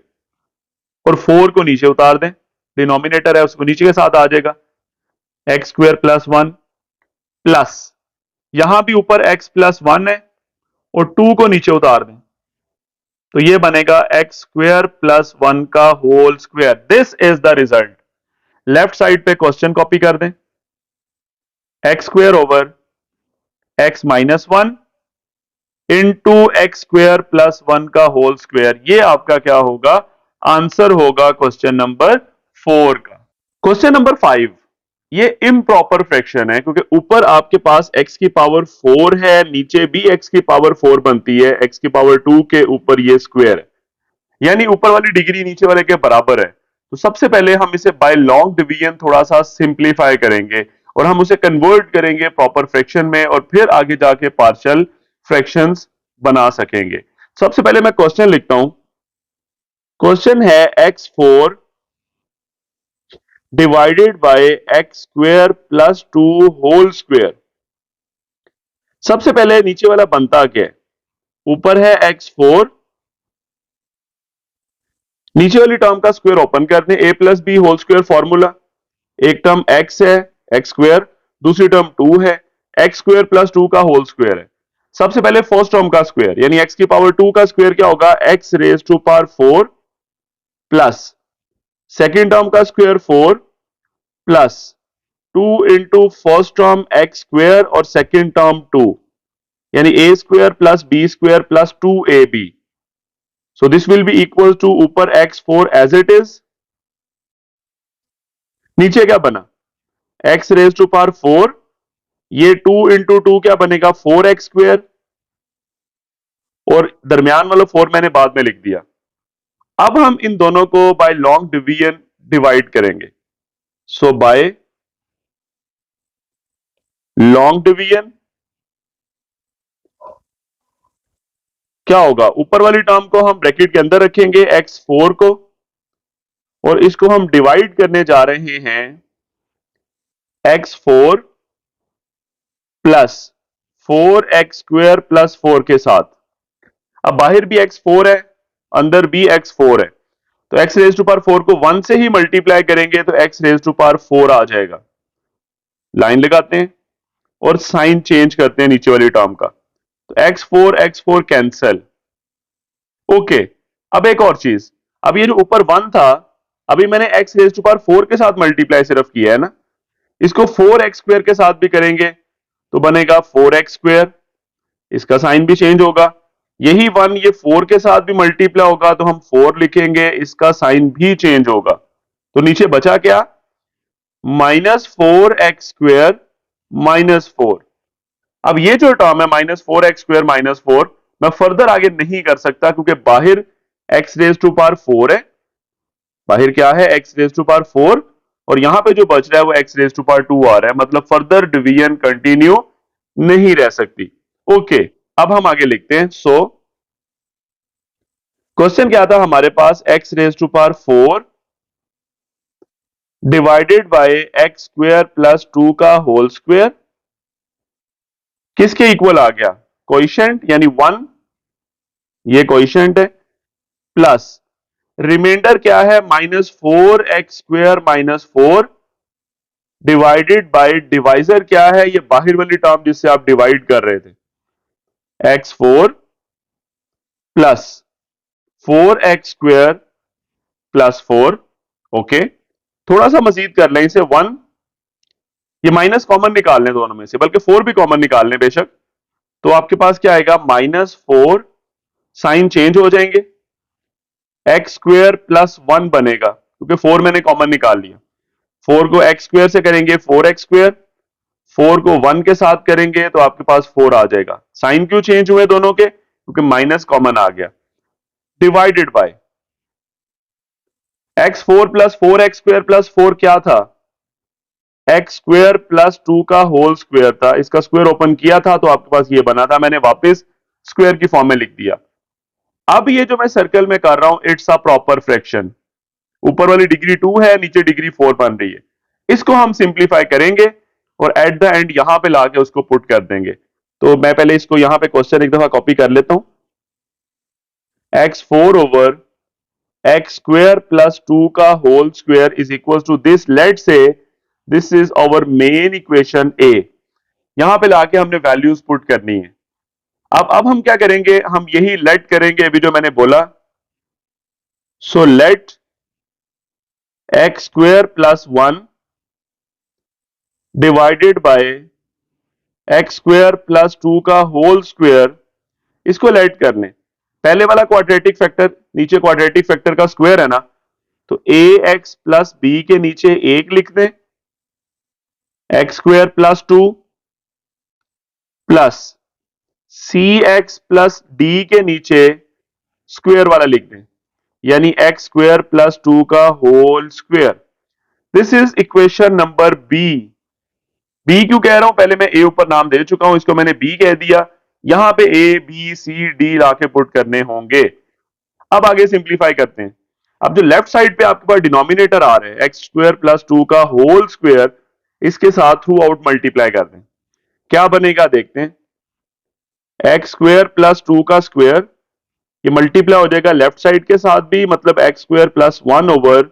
और 4 को नीचे उतार दें, डिनोमिनेटर है उसको नीचे के साथ आ जाएगा, एक्स स्क्वेयर प्लस 1 प्लस यहां भी ऊपर एक्स प्लस 1 है और 2 को नीचे उतार दें, तो ये बनेगा एक्स स्क्वेयर प्लस 1 का whole square. This is the result. Left side पे क्वेश्चन कॉपी कर दें, x square over x minus one into x square plus one का होल स्क्वेयर। ये आपका क्या होगा, आंसर होगा क्वेश्चन नंबर 4 का। क्वेश्चन नंबर 5, ये इम्प्रॉपर फ्रैक्शन है क्योंकि ऊपर आपके पास x की पावर 4 है, नीचे भी x की पावर 4 बनती है, x की पावर 2 के ऊपर ये स्क्वायर है, यानी ऊपर वाली डिग्री नीचे वाले के बराबर है। तो सबसे पहले हम इसे बाय लॉन्ग डिवीजन थोड़ा सा सिंप्लीफाई करेंगे और हम उसे कन्वर्ट करेंगे प्रॉपर फ्रैक्शन में और फिर आगे जाके पार्शियल फ्रैक्शंस बना सकेंगे। सबसे पहले मैं क्वेश्चन लिखता हूं। क्वेश्चन है x4 divided by x square plus 2 whole square. सबसे पहले नीचे वाला बनता क्या है, ऊपर है x4, नीचे वाली टर्म का स्क्वायर ओपन करते हैं, a plus b whole square formula. एक टर्म x है एक्स स्क्वायर, दूसरी टर्म 2 है, एक्स स्क्वायर प्लस 2 का होल स्क्वायर है। सबसे पहले फर्स्ट टर्म का स्क्वायर यानी x की पावर 2 का स्क्वायर क्या होगा, x raise to power 4 plus second term का square 4 plus 2 into first term x square और सेकेंड टर्म 2 यानी a square plus b square plus 2ab। So this will be equal to ऊपर x4 as it is, नीचे क्या बना x raise to power 4, ये 2 into 2 क्या बनेगा 4x square और दरमियान वाला 4 मैंने बाद में लिख दिया। अब हम इन दोनों को बाय लॉन्ग डिवीजन डिवाइड करेंगे। सो बाय लॉन्ग डिवीजन क्या होगा, ऊपर वाली टर्म को हम ब्रैकेट के अंदर रखेंगे x4 को और इसको हम डिवाइड करने जा रहे हैं x4 plus 4x square plus 4 के साथ। अब बाहर भी x4 है, अंदर भी x4 है, तो x रेज टू पावर 4 को 1 से ही मल्टीप्लाई करेंगे तो x रेज टू पावर 4 आ जाएगा। लाइन लगाते हैं और साइन चेंज करते हैं नीचे वाली टर्म का, तो x4 कैंसल। ओके, अब एक और चीज, अब ये जो ऊपर 1 था, अभी मैंने x रेज टू पावर 4 के साथ मल्टीप्लाई सिर्फ किया है ना, इसको 4x स्क्वायर के साथ भी करेंगे तो बनेगा 4x स्क्वायर, इसका साइन भी चेंज होगा। यही 1 ये 4 के साथ भी मल्टीप्लाई होगा तो हम 4 लिखेंगे, इसका साइन भी चेंज होगा। तो नीचे बचा क्या, -4x स्क्वायर -4। अब ये जो टर्म है -4x स्क्वायर -4, मैं फर्दर आगे नहीं कर सकता क्योंकि बाहर x रेज टू पावर 4 है, बाहर क्या है x रेज टू पावर 4 और यहां पे जो बच रहा है वो x रेज टू पावर 2 आ रहा है, मतलब फर्दर डिवीजन कंटिन्यू नहीं रह सकती। ओके, अब हम आगे लिखते हैं। सो क्वेश्चन क्या था हमारे पास, x raise to power 4 divided by x square plus 2 का होल स्क्वायर किसके इक्वल आ गया, कोएफिशिएंट यानी 1, ये कोएफिशिएंट है, प्लस रिमाइंडर क्या है -4x square -4 divided bye divisor क्या है, ये बाहर वाली टर्म जिससे आप डिवाइड कर रहे थे, x4 plus 4x square plus 4। Okay, थोड़ा सा मजीद कर लें इसे 1, ये माइनस कॉमन निकाल लें दोनों में से, बल्कि 4 भी कॉमन निकाल लें बेशक, तो आपके पास क्या आएगा -4, साइन चेंज हो जाएंगे, एक्स स्क्वायर प्लस 1 बनेगा क्योंकि 4 मैंने कॉमन निकाल लिया। 4 को एक्स स्क्वायर से करेंगे 4x स्क्वायर, 4 को 1 के साथ करेंगे तो आपके पास 4 आ जाएगा। साइन क्यों चेंज हुए दोनों के, क्योंकि माइनस कॉमन आ गया, divided by x4 plus 4x square plus 4 क्या था, एक्स स्क्वायर प्लस 2 का होल स्क्वायर था, इसका स्क्वायर ओपन किया था तो आपके पास ये बना था, मैंने वापस स्क्वायर की फॉर्म में लिख दिया। अब ये जो मैं सर्कल में कर रहा हूं इट्स अ प्रॉपर फ्रैक्शन, ऊपर वाली डिग्री 2 है, नीचे डिग्री 4 बन रही है, इसको हम सिंप्लीफाई करेंगे और एट द एंड यहां पे लाके उसको पुट कर देंगे। तो मैं पहले इसको यहां पे क्वेश्चन एक दफा कॉपी कर लेता हूं, x4 over x square plus 2 का whole square is equal to this, let say this is our main equation a, यहां पे लाके हमने वैल्यूज पुट करनी है। अब हम क्या करेंगे, हम यही लेट करेंगे अभी जो मैंने बोला। So let x square plus 1 divided by x square plus 2 का होल स्क्वायर, इसको लेट करने, पहले वाला क्वाड्रेटिक फैक्टर, नीचे क्वाड्रेटिक फैक्टर का स्क्वायर है ना, तो ए एक्स प्लस बी के नीचे एक लिख दें, x square plus 2 plus c x plus D के नीचे स्क्वायर वाला लिख दें, यानी एक्स स्क्वायर प्लस 2 का whole square. This is equation number b. B क्यों कह रहा हूं, पहले मैं ए ऊपर नाम दे चुका हूं, इसको मैंने बी कह दिया, यहां पे ए बी सी डी लाके पुट करने होंगे। अब आगे सिंप्लीफाई करते हैं। अब जो लेफ्ट साइड पे आपके पास डिनोमिनेटर आ रहे हैं एक्स स्क्वायर प्लस 2 का होल स्क्वायर, इसके साथ थ्रू आउट मल्टीप्लाई कर दें, क्या बनेगा देखते हैं। एक्स स्क्वायर प्लस 2 का स्क्वायर, ये मल्टीप्लाई हो जाएगा लेफ्ट साइड के साथ भी, मतलब x square plus 1 over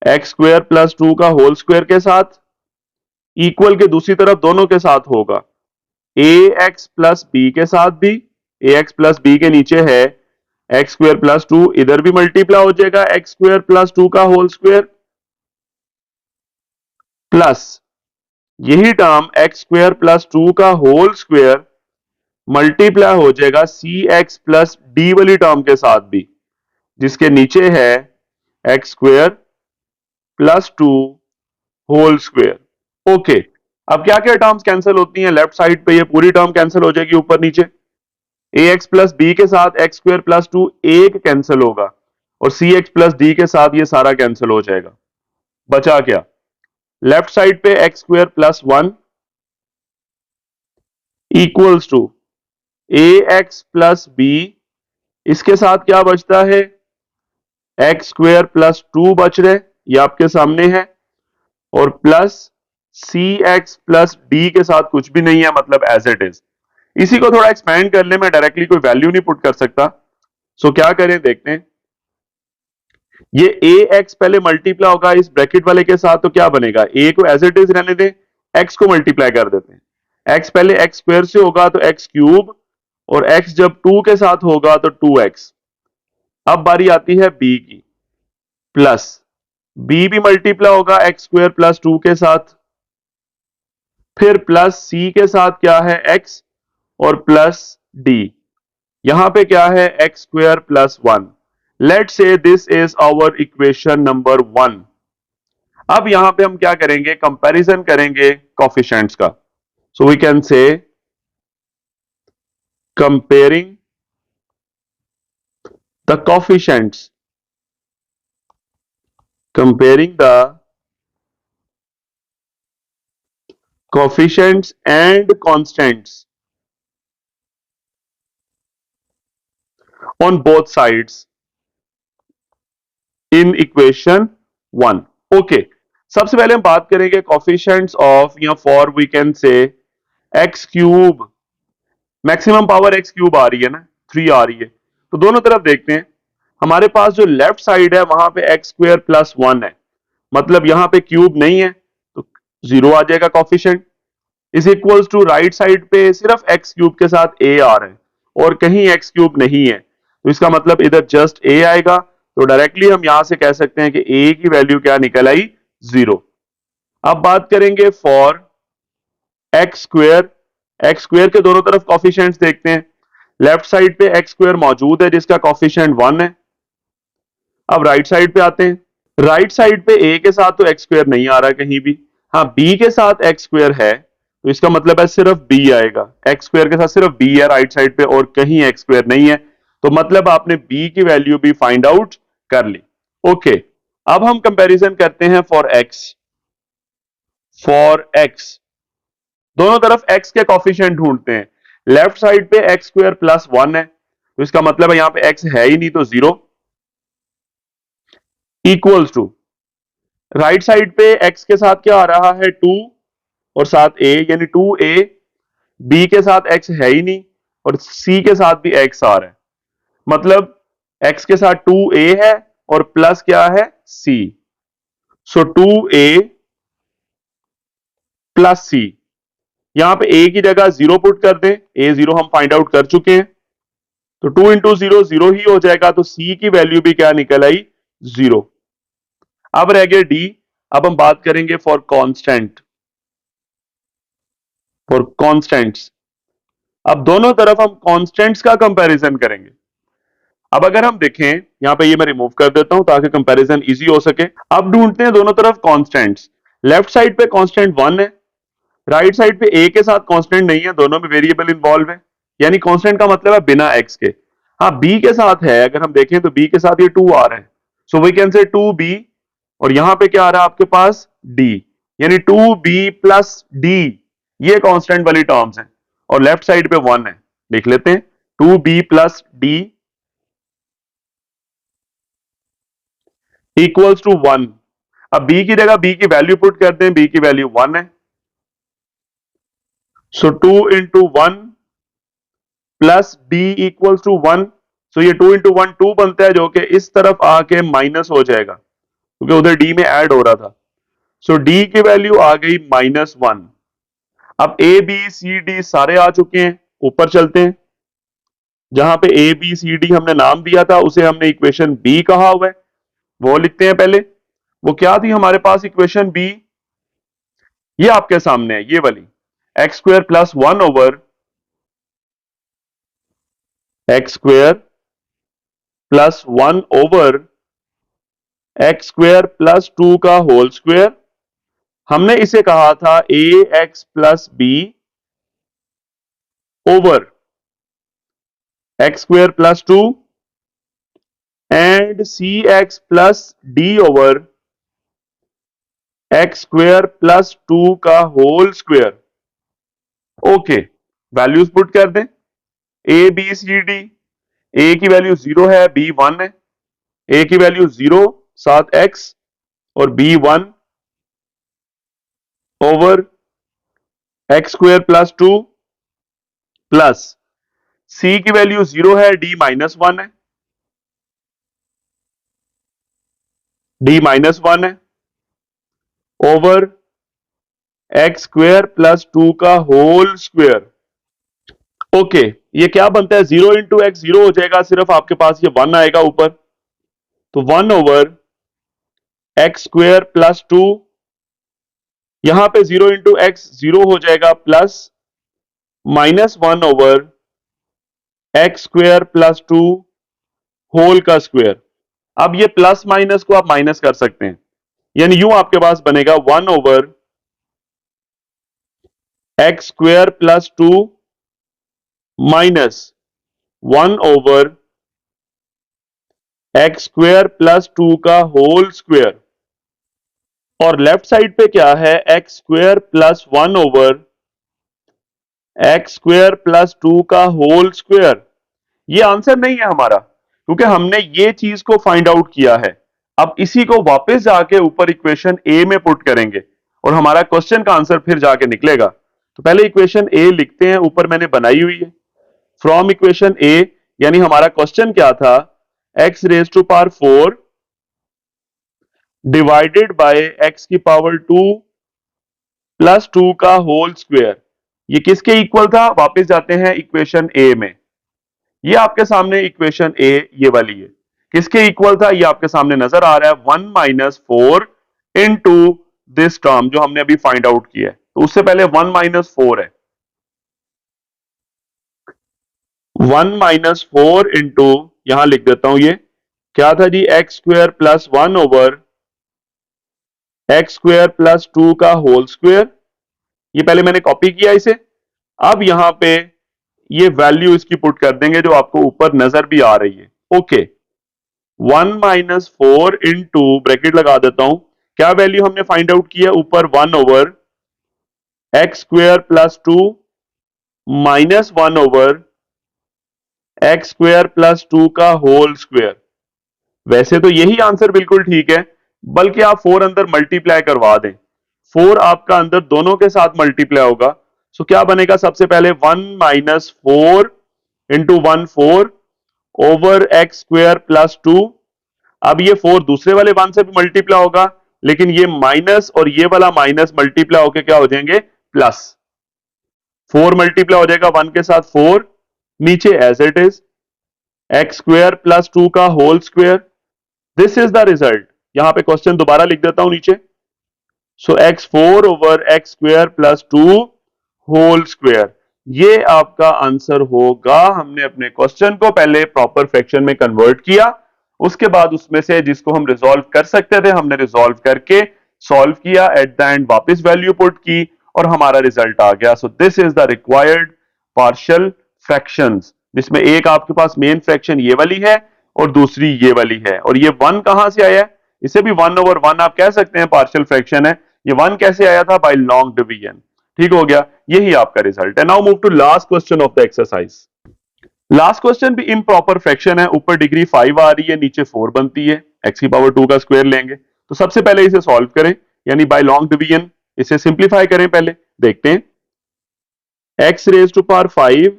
x square plus 2 का होल स्क्वायर के साथ, इक्वल के दूसरी तरफ दोनों के साथ होगा ए एक्स प्लस बी के साथ भी, ए एक्स प्लस बी के नीचे है एक्स स्क्वायर प्लस 2, इधर भी मल्टीप्लाई हो जाएगा एक्स स्क्वायर प्लस 2 का होल स्क्वायर, प्लस यही टर्म एक्स स्क्वायर प्लस 2 का होल स्क्वायर मल्टीप्लाई हो जाएगा सी एक्स प्लस डी वाली टर्म के साथ भी, जिसके नीचे है x square plus 2 whole square. Okay, अब क्या क्या टर्म्स कैंसिल होती हैं लेफ्ट साइड पे, ये पूरी टर्म कैंसिल हो जाएगी ऊपर नीचे, ए एक्स प्लस बी के साथ एक्स स्क्वायर प्लस 2 एक कैंसिल होगा, और सी एक्स प्लस डी के साथ ये सारा कैंसिल हो जाएगा। बचा क्या, लेफ्ट साइड पे x square plus 1 equals to a x plus b, इसके साथ क्या बचता है, एक्स स्क्वायर प्लस 2 बच रहे, ये आपके सामने है, और plus c x plus D के साथ कुछ भी नहीं है, मतलब एज इट इज। इसी को थोड़ा एक्सपेंड कर ले, मैं डायरेक्टली कोई वैल्यू नहीं पुट कर सकता, सो क्या करें देखते हैं। ये ए एक्स पहले मल्टीप्लाई होगा इस ब्रैकेट वाले के साथ, तो क्या बनेगा, ए को एज इट इज रहने दें, एक्स को मल्टीप्लाई कर देते हैं, एक्स पहले एक्स स्क्वायर से होगा तो एक्स क्यूब, और एक्स जब 2 के साथ होगा तो 2x। अब बारी आती है बी की, प्लस बी भी मल्टीप्लाई होगा एक्स स्क्वायर प्लस 2 के साथ, फिर प्लस सी के साथ क्या है एक्स, और प्लस डी, यहां पे क्या है x square plus 1। Let say this is our equation number 1। अब यहां पे हम क्या करेंगे, कंपैरिजन करेंगे कोफिशिएंट्स का, so we can say comparing the coefficients, comparing the coefficients and constants on both sides in equation 1। Okay, सबसे पहले हम बात करेंगे coefficients of, या for we can say x cube, maximum power x cube आ रही है ना, 3 आ रही है, तो दोनों तरफ देखते हैं। हमारे पास जो लेफ्ट साइड है वहां पे एक्स स्क्वायर प्लस 1 है, मतलब यहां पे क्यूब नहीं है तो 0 आ जाएगा coefficient, is equals to right side पे सिर्फ एक्स क्यूब के साथ ए आ रहा है और कहीं एक्स क्यूब नहीं है, तो इसका मतलब इधर जस्ट ए आएगा, तो डायरेक्टली हम यहां से कह सकते हैं कि ए की वैल्यू क्या निकल आई, 0। अब बात करेंगे for x square, x square के दोनों तरफ कॉफिशिएंट्स देखते हैं, लेफ्ट साइड पे एक्स स्क्वायर मौजूद है जिसका कॉफिशिएंट 1 है। अब राइट साइड पे आते हैं, राइट साइड पे ए के साथ तो एक्स स्क्वायर नहीं आ रहा कहीं भी, हाँ बी के साथ एक्स स्क्वायर है, तो इसका मतलब है सिर्फ बी आएगा, एक्स स्क्वायर के साथ सिर्फ बी है राइट साइड पे और कहीं एक्स स्क्वायर नहीं है, तो मतलब आपने बी की वैल्यू भी फाइंड आउट कर ली। ओके, अब हम कंपैरिजन करते हैं फॉर एक्स, फॉर एक्स दोनों तरफ एक्स के कॉफिशिएंट ढूंढते हैं, लेफ्ट साइड पे एक्स स्क्वायर प्लस 1 है, तो इसका मतलब है यहां पे एक्स है ही नहीं तो 0, इक्वल्स टू राइट साइड पे एक्स के साथ क्या आ रहा है 2 और साथ ए, यानी 2a, बी के साथ एक्स है ही नहीं और सी के साथ भी एक्स आ रहा है, मतलब एक्स के साथ 2a है और प्लस क्या है c, सो 2a प्लस c, यहां पे a की जगह 0 पुट कर दें, a 0 हम फाइंड आउट कर चुके हैं, तो 2 इंटू 0 0 ही हो जाएगा, तो c की वैल्यू भी क्या निकल आई, 0। अब रह गया डी, अब हम बात करेंगे फॉर कांस्टेंट, फॉर कॉन्स्टेंट्स। अब दोनों तरफ हम कॉन्स्टेंट्स का कंपैरिजन करेंगे। अब अगर हम देखें, यहां पे ये मैं रिमूव कर देता हूं ताकि कंपैरिजन इजी हो सके। अब ढूंढते हैं दोनों तरफ कॉन्स्टेंट्स। लेफ्ट साइड पे कांस्टेंट 1 है, राइट साइड पे ए के साथ कांस्टेंट नहीं है, दोनों में वेरिएबल इन्वॉल्व है, यानी कांस्टेंट का मतलब है बिना एक्स के। हाँ, बी के साथ है, अगर हम देखें तो बी के साथ ये 2 आ रहा है, सो वी कैन से 2b, और यहां पे क्या आ रहा है आपके पास d, यानी 2b प्लस d, ये कांस्टेंट वाली टर्म्स हैं, और लेफ्ट साइड पे 1 है। लिख लेते हैं 2b plus d equals to 1। अब b की जगह b की वैल्यू पुट करते हैं, b की वैल्यू 1 है, so 2 into 1 plus d equals to 1। So ये 2 इंटू 1 2 बनता है, जो कि इस तरफ आके माइनस हो जाएगा क्योंकि उधर डी में ऐड हो रहा था। सो डी की वैल्यू आ गई -1। अब ए बी सी डी सारे आ चुके हैं, ऊपर चलते हैं। जहां पे ए बी सी डी हमने नाम दिया था उसे हमने इक्वेशन बी कहा हुआ है, वो लिखते हैं पहले। वो क्या थी हमारे पास इक्वेशन बी? ये आपके सामने है, ये वाली, x square plus 1 over x square plus 1 over x square plus 2 का होल स्क्वायर। हमने इसे कहा था a x plus b over x square plus 2 and c x plus d over x square plus 2 का whole square. Okay, values put कर दें, ए b c D. ए की value 0 है, बी 1 है। ए की वैल्यू 0 साथ एक्स और b 1 over x square plus 2 plus c की वैल्यू 0 है, डी -1 है, डी -1 है ओवर एक्स स्क्वायर प्लस 2 का होल स्क्वायर। ओके, ये क्या बनता है? 0 इंटू एक्स 0 हो जाएगा, सिर्फ आपके पास ये 1 आएगा ऊपर, तो 1 ओवर एक्स स्क्वायर प्लस 2, यहां पे 0 इंटू एक्स 0 हो जाएगा, plus -1 over x square plus 2 whole का स्क्वायर। अब ये प्लस माइनस को आप माइनस कर सकते हैं, यानी यूं आपके पास बनेगा 1 over x square plus 2 minus 1 over x square plus 2 का होल स्क्वायर। और लेफ्ट साइड पे क्या है? X square plus 1 over x square plus 2 का होल स्क्वायर। ये आंसर नहीं है हमारा, क्योंकि हमने ये चीज को फाइंड आउट किया है। अब इसी को वापस जाके ऊपर इक्वेशन ए में पुट करेंगे और हमारा क्वेश्चन का आंसर फिर जाके निकलेगा। तो पहले इक्वेशन ए लिखते हैं, ऊपर मैंने बनाई हुई है फ्रॉम इक्वेशन ए, यानी हमारा क्वेश्चन क्या था? X raise to power 4 divided by x की पावर 2 प्लस 2 का होल स्क्वायर। ये किसके इक्वल था? वापस जाते हैं इक्वेशन ए में, ये आपके सामने इक्वेशन ए ये वाली है, किसके इक्वल था? ये आपके सामने नजर आ रहा है, 1 माइनस 4 इंटू दिस टर्म जो हमने अभी फाइंड आउट किया है। तो उससे पहले 1 माइनस 4 है, 1 माइनस 4 इंटू, यहां लिख देता हूं, ये क्या था जी? X square plus 1 over x square plus 2 का होल स्क्वायर। ये पहले मैंने कॉपी किया इसे, अब यहां पे ये वैल्यू इसकी पुट कर देंगे जो आपको ऊपर नजर भी आ रही है। ओके, 1 माइनस 4 इंटू, ब्रैकेट लगा देता हूं, क्या वैल्यू हमने फाइंड आउट किया ऊपर? 1 over x square plus 2 minus 1 over x square plus 2 का होल स्क्वायर। वैसे तो यही आंसर बिल्कुल ठीक है, बल्कि आप 4 अंदर मल्टीप्लाई करवा दें, 4 आपका अंदर दोनों के साथ मल्टीप्लाई होगा। सो क्या बनेगा? सबसे पहले 1 minus 4 into 1 4 over x square plus 2। अब ये 4 दूसरे वाले 1 से भी मल्टीप्लाई होगा, लेकिन ये माइनस और ये वाला माइनस मल्टीप्लाई होके क्या हो जाएंगे? प्लस। 4 मल्टीप्लाई हो जाएगा 1 के साथ 4, नीचे as it is x square plus 2 का whole square. This is the result. यहां पे क्वेश्चन दोबारा लिख देता हूं नीचे। So x 4 over x square plus 2 whole square. ये आपका आंसर होगा। हमने अपने क्वेश्चन को पहले प्रॉपर फ्रैक्शन में कन्वर्ट किया, उसके बाद उसमें से जिसको हम रिजॉल्व कर सकते थे हमने रिजॉल्व करके सॉल्व किया, एट द एंड वापस वैल्यू पुट की और हमारा रिजल्ट आ गया। So this is the required partial fractions, जिसमें एक आपके पास मेन फ्रैक्शन ये वाली है और दूसरी ये वाली है। और ये वन कहां से आया है? इसे भी 1/1 आप कह सकते हैं, पार्शियल फ्रैक्शन है। ये वन कैसे आया था? By long division. ठीक हो गया, यही आपका रिजल्ट है। Now move to last question of the exercise. Last question भी इम्प्रॉपर फ्रैक्शन है। ऊपर डिग्री 5 आ रही है, नीचे 4 बनती है। एक्स की पावर 2 का स्क्वायर लेंगे, तो सबसे पहले इसे सॉल्व करें, यानी बाय लॉन्ग डिवीजन इसे सिंप्लीफाई करें। पहले देखते हैं, एक्स रेज टू पावर 5,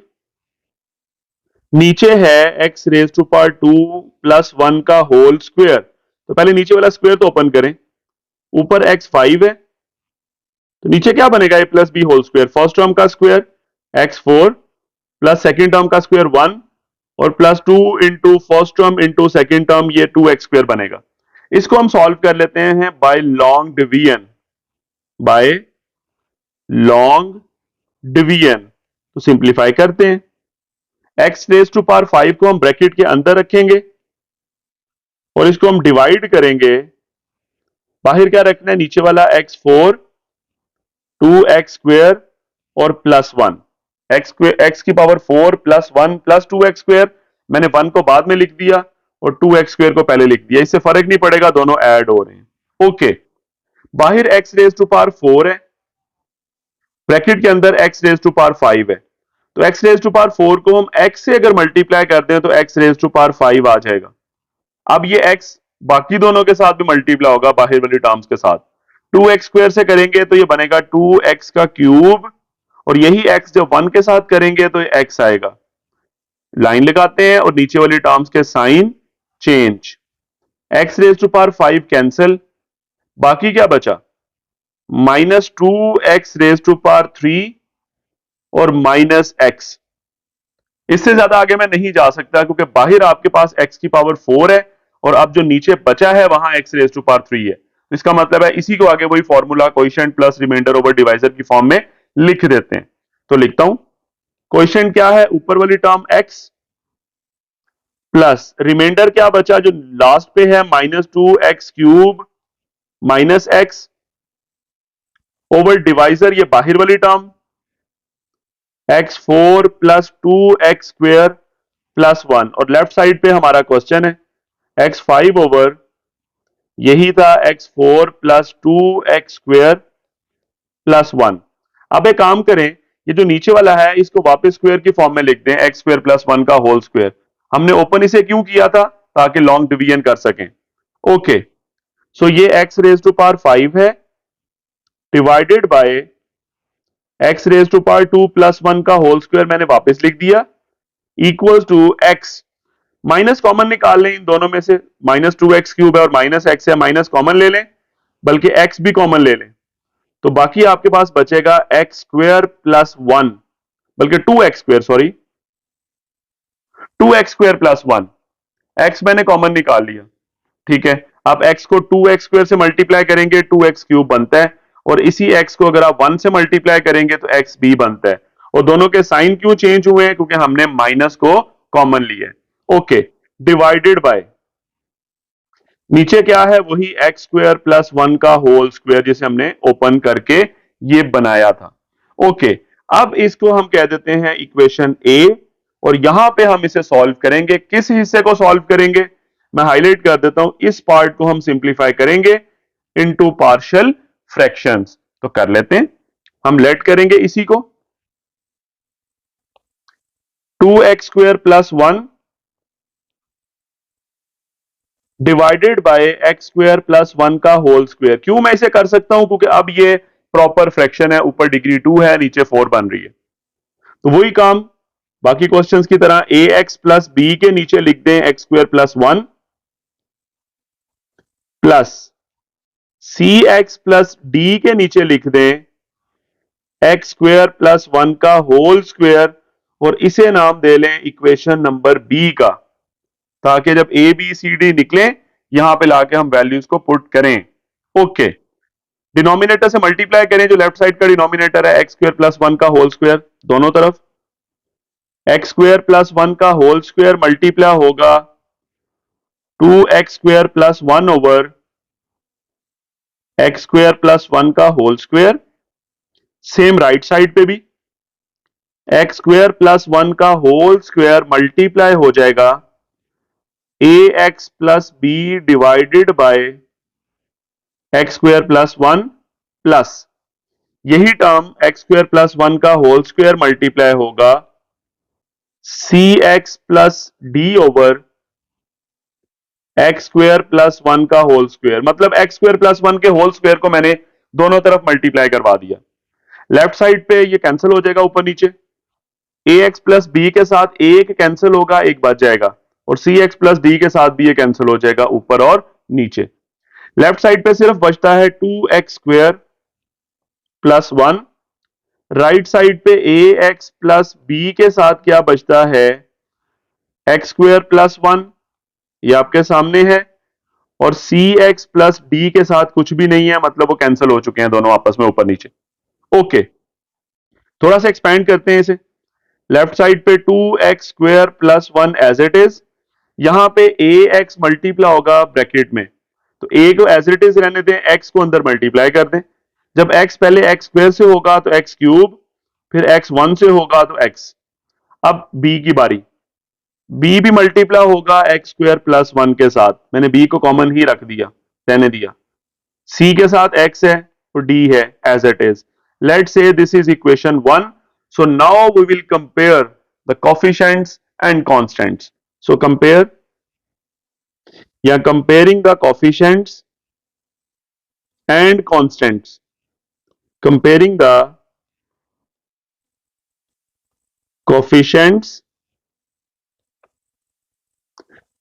नीचे है x raise to power 2 plus 1 का होल स्क्वायर। तो पहले नीचे वाला स्क्वायर तो ओपन करें। ऊपर एक्स 5 है, तो नीचे क्या बनेगा? A plus b whole square. First term का square x 4 plus second term का स्क्वायर 1 और plus 2 into first term into second term, ये 2x स्क्वायर बनेगा। इसको हम सॉल्व कर लेते हैं by long division. By long division तो सिंप्लीफाई करते हैं। एक्स रेज टू पावर 5 को हम ब्रैकेट के अंदर रखेंगे और इसको हम डिवाइड करेंगे। बाहर क्या रखना है? नीचे वाला x4 2x स्क्वायर और प्लस 1। एक्स की power 4 plus 1 plus 2x square, मैंने 1 को बाद में लिख दिया और 2x स्क्वायर को पहले लिख दिया। इससे फर्क नहीं पड़ेगा, दोनों ऐड हो रहे हैं। ओके, बाहर x रेज टू पावर 4 है, ब्रैकेट के अंदर x रेज टू पावर 5 है। तो x रेज टू पावर 4 को हम x से अगर मल्टीप्लाई करते हैं तो x रेज टू पावर 5 आ जाएगा। अब ये x बाकी दोनों के साथ भी मल्टीप्लाई होगा, बाहर वाली टर्म्स के साथ। 2x स्क्वायर से करेंगे तो ये बनेगा 2x का क्यूब, और यही x जब 1 के साथ करेंगे तो ये x आएगा। लाइन लगाते हैं और नीचे वाली टर्म्स के sign change. x raise to power 5 cancel, बाकी क्या बचा? Minus 2x raise to power 3 और माइनस x। इससे ज्यादा आगे मैं नहीं जा सकता क्योंकि बाहर आपके पास x की पावर 4 है और अब जो नीचे बचा है वहां x रेज टू पावर 3 है। इसका मतलब है इसी को आगे वही formula coefficient plus remainder over divisor की फॉर्म में लिख देते हैं। तो लिखता हूं, कोएफिशिएंट क्या है? ऊपर वाली टर्म x प्लस रिमाइंडर क्या बचा जो लास्ट पे है? Minus 2x cube minus x over divisor ये बाहर वाली term x4 plus 2x square plus 1, और लेफ्ट साइड पे हमारा क्वेश्चन है x5 ओवर, यही था x4 plus 2x square plus 1। अब एक काम करें, ये जो नीचे वाला है इसको वापस स्क्वायर की फॉर्म में लिख दें, x स्क्वायर प्लस 1 का होल स्क्वायर। हमने ओपन इसे क्यों किया था? ताकि लॉन्ग डिवीजन कर सकें। ओके, सो ये x रेज टू पावर 5 है divided by x raise to power 2 plus 1 का होल स्क्वायर, मैंने वापस लिख दिया, equal to x। Minus common निकाल लें इन दोनों में से, माइनस 2x क्यूब है और माइनस x है, माइनस कॉमन ले लें, बल्कि x भी कॉमन ले लें, तो बाकी आपके पास बचेगा x स्क्वायर प्लस 1, बल्कि 2x square, sorry 2x square plus 1। x मैंने कॉमन निकाल लिया, ठीक है। अब x को 2x स्क्वायर से मल्टीप्लाई करेंगे 2x क्यूब बनता है, और इसी x को अगर आप 1 से मल्टीप्लाई करेंगे तो x भी बनता है। और दोनों के साइन क्यों चेंज हुए हैं? क्योंकि हमने माइनस को कॉमन लिया है। ओके, डिवाइडेड बाय नीचे क्या है? वही एक्स स्क्वायर प्लस 1 का होल स्क्वायर जिसे हमने ओपन करके ये बनाया था। ओके, अब इसको हम कह देते हैं इक्वेशन ए, और यहां पे हम इसे सॉल्व करेंगे। किस हिस्से को सॉल्व करेंगे? मैं हाईलाइट कर देता हूं, इस पार्ट को हम सिंप्लीफाई करेंगे इनटू पार्शियल फ्रैक्शंस। तो कर लेते हैं, हम लेट करेंगे इसी को, 2x square plus 1 divided by x square plus 1 का होल स्क्वायर। क्यों मैं इसे कर सकता हूं? क्योंकि अब ये प्रॉपर फ्रैक्शन है, ऊपर डिग्री 2 है, नीचे 4 बन रही है। तो वही काम बाकी क्वेश्चंस की तरह, ए एक्स प्लस बी के नीचे लिख दें x square plus 1 plus c x plus D के नीचे लिख दें एक्स स्क्वायर प्लस 1 का होल स्क्वायर, और इसे नाम दे लें इक्वेशन नंबर बी का, ताकि जब ए बी सी डी निकले यहां पे लाके हम वैल्यूज को पुट करें। ओके, डिनोमिनेटर से मल्टीप्लाई करें, जो लेफ्ट साइड का डिनोमिनेटर है एक्स स्क्वायर प्लस वन का होल स्क्वायर, दोनों तरफ एक्स स्क्वायर प्लस वन का होल स्क्वायर मल्टीप्लाई होगा 2x square plus one over x square plus one का whole square. Same right side पे भी एक्स स्क्वायर प्लस वन का whole square multiply हो जाएगा a x plus b divided by x square plus one plus यही term x square plus one का whole square multiply होगा c x plus d over x square plus one का whole square. मतलब x square plus one के whole square को मैंने दोनों तरफ मल्टीप्लाई करवा दिया। लेफ्ट साइड पे ये कैंसिल हो जाएगा ऊपर नीचे, ए एक्स प्लस बी के साथ एक कैंसिल होगा, एक बच जाएगा, और सी एक्स प्लस डी के साथ भी ये कैंसिल हो जाएगा ऊपर और नीचे। लेफ्ट साइड पे सिर्फ बचता है 2x square plus one. Right side पे ए एक्स प्लस बी के साथ क्या बचता है, एक्स स्क्वायर प्लस वन, ये आपके सामने है, और सी एक्स प्लस डी के साथ कुछ भी नहीं है, मतलब वो कैंसिल हो चुके हैं दोनों आपस में ऊपर नीचे। ओके, थोड़ा सा एक्सपैंड करते हैं इसे। लेफ्ट साइड पे 2x square plus one as it is, यहां पे ए एक्स मल्टीप्लाई होगा ब्रैकेट में, तो ए को एज इट इज रहने दें, एक्स को अंदर मल्टीप्लाई कर दें। जब एक्स पहले एक्स स्क्वायर से होगा तो एक्स क्यूब, फिर एक्स वन से होगा तो एक्स। अब बी की बारी, बी भी मल्टीप्लाई होगा एक्स स्क्वायर प्लस वन के साथ, मैंने बी को कॉमन ही रख दिया, रहने दिया। सी के साथ एक्स है और डी है as it is. Let's say this is equation one. So now we will compare the coefficients and constants. So compare या comparing the coefficients and constants, comparing the coefficients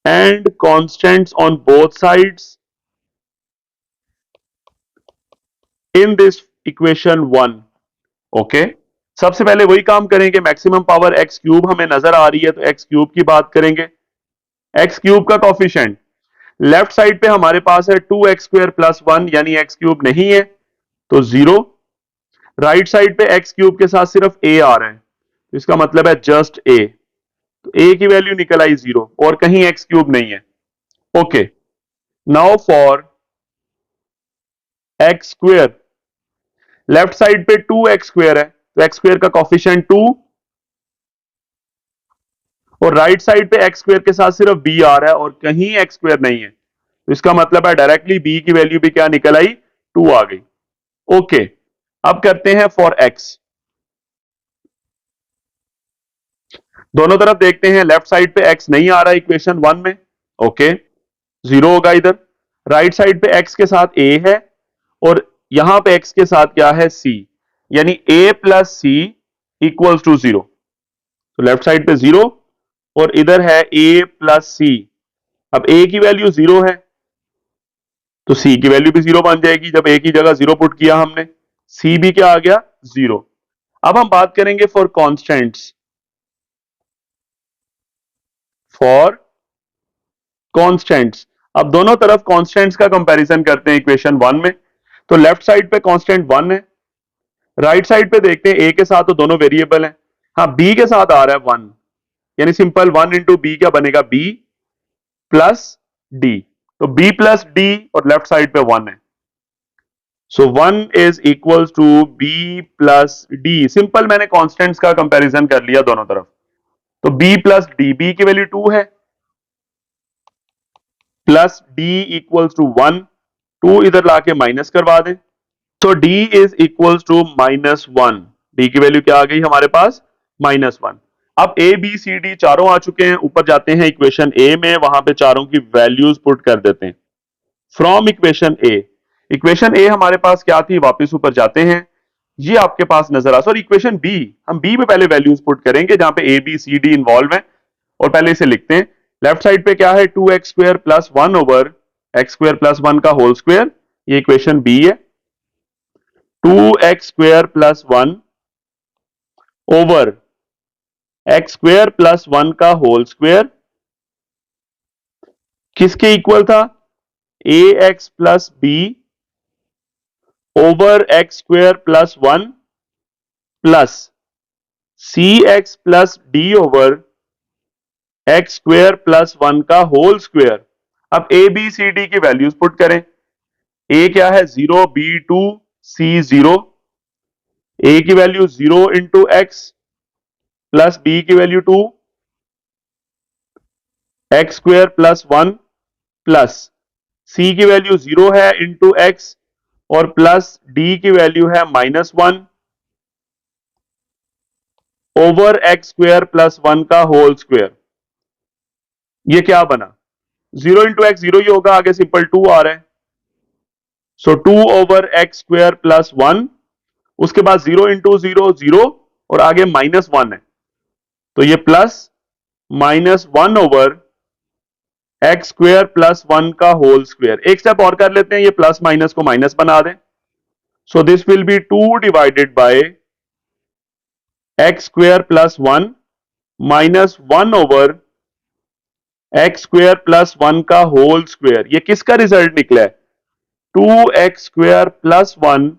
and constants on both sides in this equation 1. Okay, सबसे पहले वही काम करेंगे, maximum power x cube हमें नजर आ रही है तो एक्स क्यूब की बात करेंगे। एक्स क्यूब का कोफिशिएंट लेफ्ट साइड पे हमारे पास है 2x स्क्वायर प्लस वन, यानी एक्स क्यूब नहीं है तो जीरो। राइट साइड पे एक्स क्यूब के साथ सिर्फ ए आ रहा है, तो इसका मतलब है जस्ट ए, तो ए की वैल्यू निकल आई जीरो, और कहीं एक्स क्यूब नहीं है। Okay, now for x square, left side पे 2x स्क्वेयर है तो एक्स स्क्वेयर का कोफिशिएंट 2, और राइट साइड पे एक्स स्क्वेयर के साथ सिर्फ बी आ रहा है और कहीं एक्स स्क्वेयर नहीं है, तो इसका मतलब है डायरेक्टली बी की वैल्यू भी क्या निकल आई, 2 आ गई। ओके, अब करते हैं फॉर एक्स। दोनों तरफ देखते हैं, लेफ्ट साइड पे x नहीं आ रहा इक्वेशन वन में, ओके, जीरो होगा इधर। राइट साइड पे x के साथ a है और यहां पे x के साथ क्या है, c, यानी a plus c equals to zero. तो लेफ्ट साइड पे जीरो और इधर है a प्लस सी। अब a की वैल्यू जीरो है तो c की वैल्यू भी जीरो बन जाएगी, जब a की जगह जीरो पुट किया हमने, c भी क्या आ गया, जीरो। अब हम बात करेंगे फॉर कॉन्स्टेंट्स, फॉर कांस्टेंट्स। अब दोनों तरफ कांस्टेंट्स का कंपैरिजन करते हैं इक्वेशन वन में। तो लेफ्ट साइड पे कांस्टेंट वन है, राइट साइड पे देखते हैं ए के साथ तो दोनों वेरिएबल हैं, हाँ बी के साथ आ रहा है वन, यानी सिंपल वन इंटू बी क्या बनेगा, बी प्लस डी। तो बी प्लस डी और लेफ्ट साइड पे वन है, so one is equal to b plus d. Simple मैंने कॉन्स्टेंट्स का कंपैरिजन कर लिया दोनों तरफ। तो बी प्लस डी, बी की वैल्यू टू है, plus d equals to one, two इधर लाके माइनस करवा दें, तो d is equals to minus one. D की वैल्यू क्या आ गई हमारे पास, माइनस वन। अब ए बी सी डी चारों आ चुके हैं, ऊपर जाते हैं इक्वेशन ए में, वहां पे चारों की वैल्यूज पुट कर देते हैं फ्रॉम इक्वेशन ए। इक्वेशन ए हमारे पास क्या थी, वापस ऊपर जाते हैं, ये आपके पास नजर आ, सॉरी इक्वेशन बी, हम बी में पहले वैल्यूज पुट करेंगे जहां पे a b c d involve है, और पहले इसे लिखते हैं। लेफ्ट साइड पे क्या है, 2x square plus one over x square plus one का होल स्क्वायर, ये इक्वेशन बी है। 2x square plus one over x square plus one का होल स्क्वायर किसके इक्वल था, a x plus b over x square plus 1 plus c x plus d over x square plus 1 का whole square. अब a b c d की values put करें। A क्या है 0, B 2, C 0। A की value 0 into x plus b की value 2 x square plus 1 plus c की value 0 है इंटू एक्स और प्लस डी की वैल्यू है -1 ओवर एक्स स्क्वेयर प्लस 1 का होल स्क्वेयर। ये क्या बना 0 इंटू एक्स 0 ही होगा, आगे सिंपल 2 आ रहा है। So 2 over x square plus 1, उसके बाद 0 इंटू 0 0 और आगे -1 है, तो ये plus -1 over x square plus 1 का होल स्क्वेयर। एक स्टेप और कर लेते हैं, ये प्लस माइनस को माइनस बना दें। सो this will B 2 divided by x square plus 1 -1 over x square plus 1 का होल स्क्वेयर। ये किसका रिजल्ट निकला है 2x square plus 1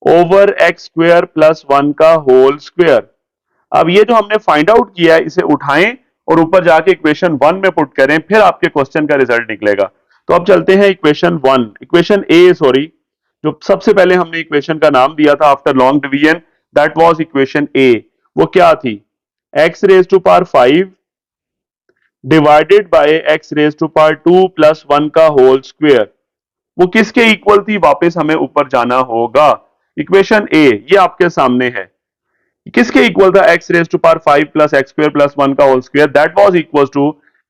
over x square plus 1 का होल स्क्वेयर। अब ये जो हमने फाइंड आउट किया है इसे उठाएं और ऊपर जाके इक्वेशन 1 में पुट करें, फिर आपके क्वेश्चन का रिजल्ट निकलेगा। तो अब चलते हैं इक्वेशन 1, इक्वेशन ए सॉरी, जो सबसे पहले हमने इक्वेशन का नाम दिया था after long division, that was equation a. वो क्या थी x raise to power 5 divided by x raise to power 2 plus 1 का होल स्क्वेयर। वो किसके इक्वल थी, वापस हमें ऊपर जाना होगा। इक्वेशन ए ये आपके सामने है, किसके इक्वल था x raise to power 5 plus x square plus 1 का whole square, that was equal to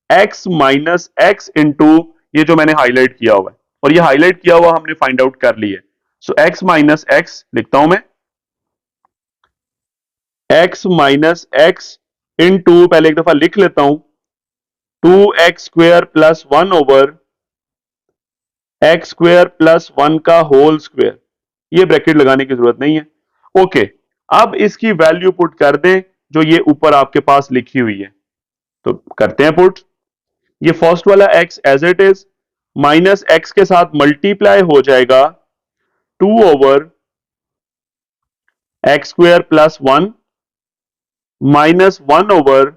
x minus x into ये जो मैंने हाईलाइट किया हुआ है, और ये हाईलाइट किया हुआ हमने फाइंड आउट कर लिया। सो x माइनस एक्स लिखता हूं मैं, x माइनस एक्स इंटू पहले एक दफा लिख लेता हूं 2x square plus 1 over x square plus 1 का होल स्क्वेयर। ये ब्रैकेट लगाने की जरूरत नहीं है। ओके, अब इसकी वैल्यू पुट कर दें जो ये ऊपर आपके पास लिखी हुई है, तो करते हैं पुट। ये फर्स्ट वाला x as it is minus x के साथ मल्टीप्लाई हो जाएगा 2 over x square plus 1 minus 1 over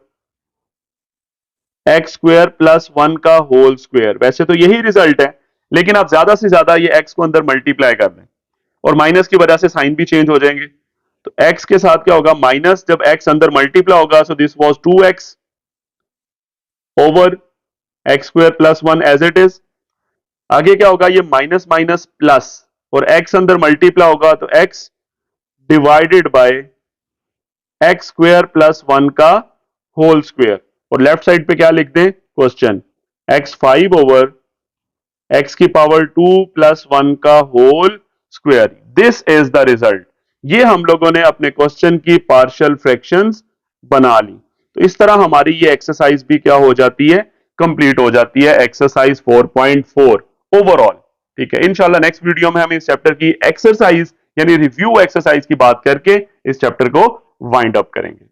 x square plus 1 का होल स्क्वेयर। वैसे तो यही रिजल्ट है, लेकिन आप ज्यादा से ज्यादा ये x को अंदर मल्टीप्लाई कर दें और माइनस की वजह से साइन भी चेंज हो जाएंगे। तो x के साथ क्या होगा माइनस, जब x अंदर मल्टीप्लाई होगा, so this was 2x over x square plus 1 as it is. आगे क्या होगा ये माइनस माइनस प्लस और x अंदर मल्टीप्लाई होगा तो x divided by x square plus 1 का होल स्क्वेयर। और लेफ्ट साइड पे क्या लिख दें क्वेश्चन x5 ओवर x की पावर 2 प्लस 1 का whole square. This is the result. ये हम लोगों ने अपने क्वेश्चन की पार्शियल फ्रैक्शंस बना ली। तो इस तरह हमारी ये एक्सरसाइज भी क्या हो जाती है, कंप्लीट हो जाती है, एक्सरसाइज 4.4 ओवरऑल। ठीक है, इंशाल्लाह नेक्स्ट वीडियो में हम इस चैप्टर की एक्सरसाइज यानी रिव्यू एक्सरसाइज की बात करके इस चैप्टर को वाइंड अप करेंगे।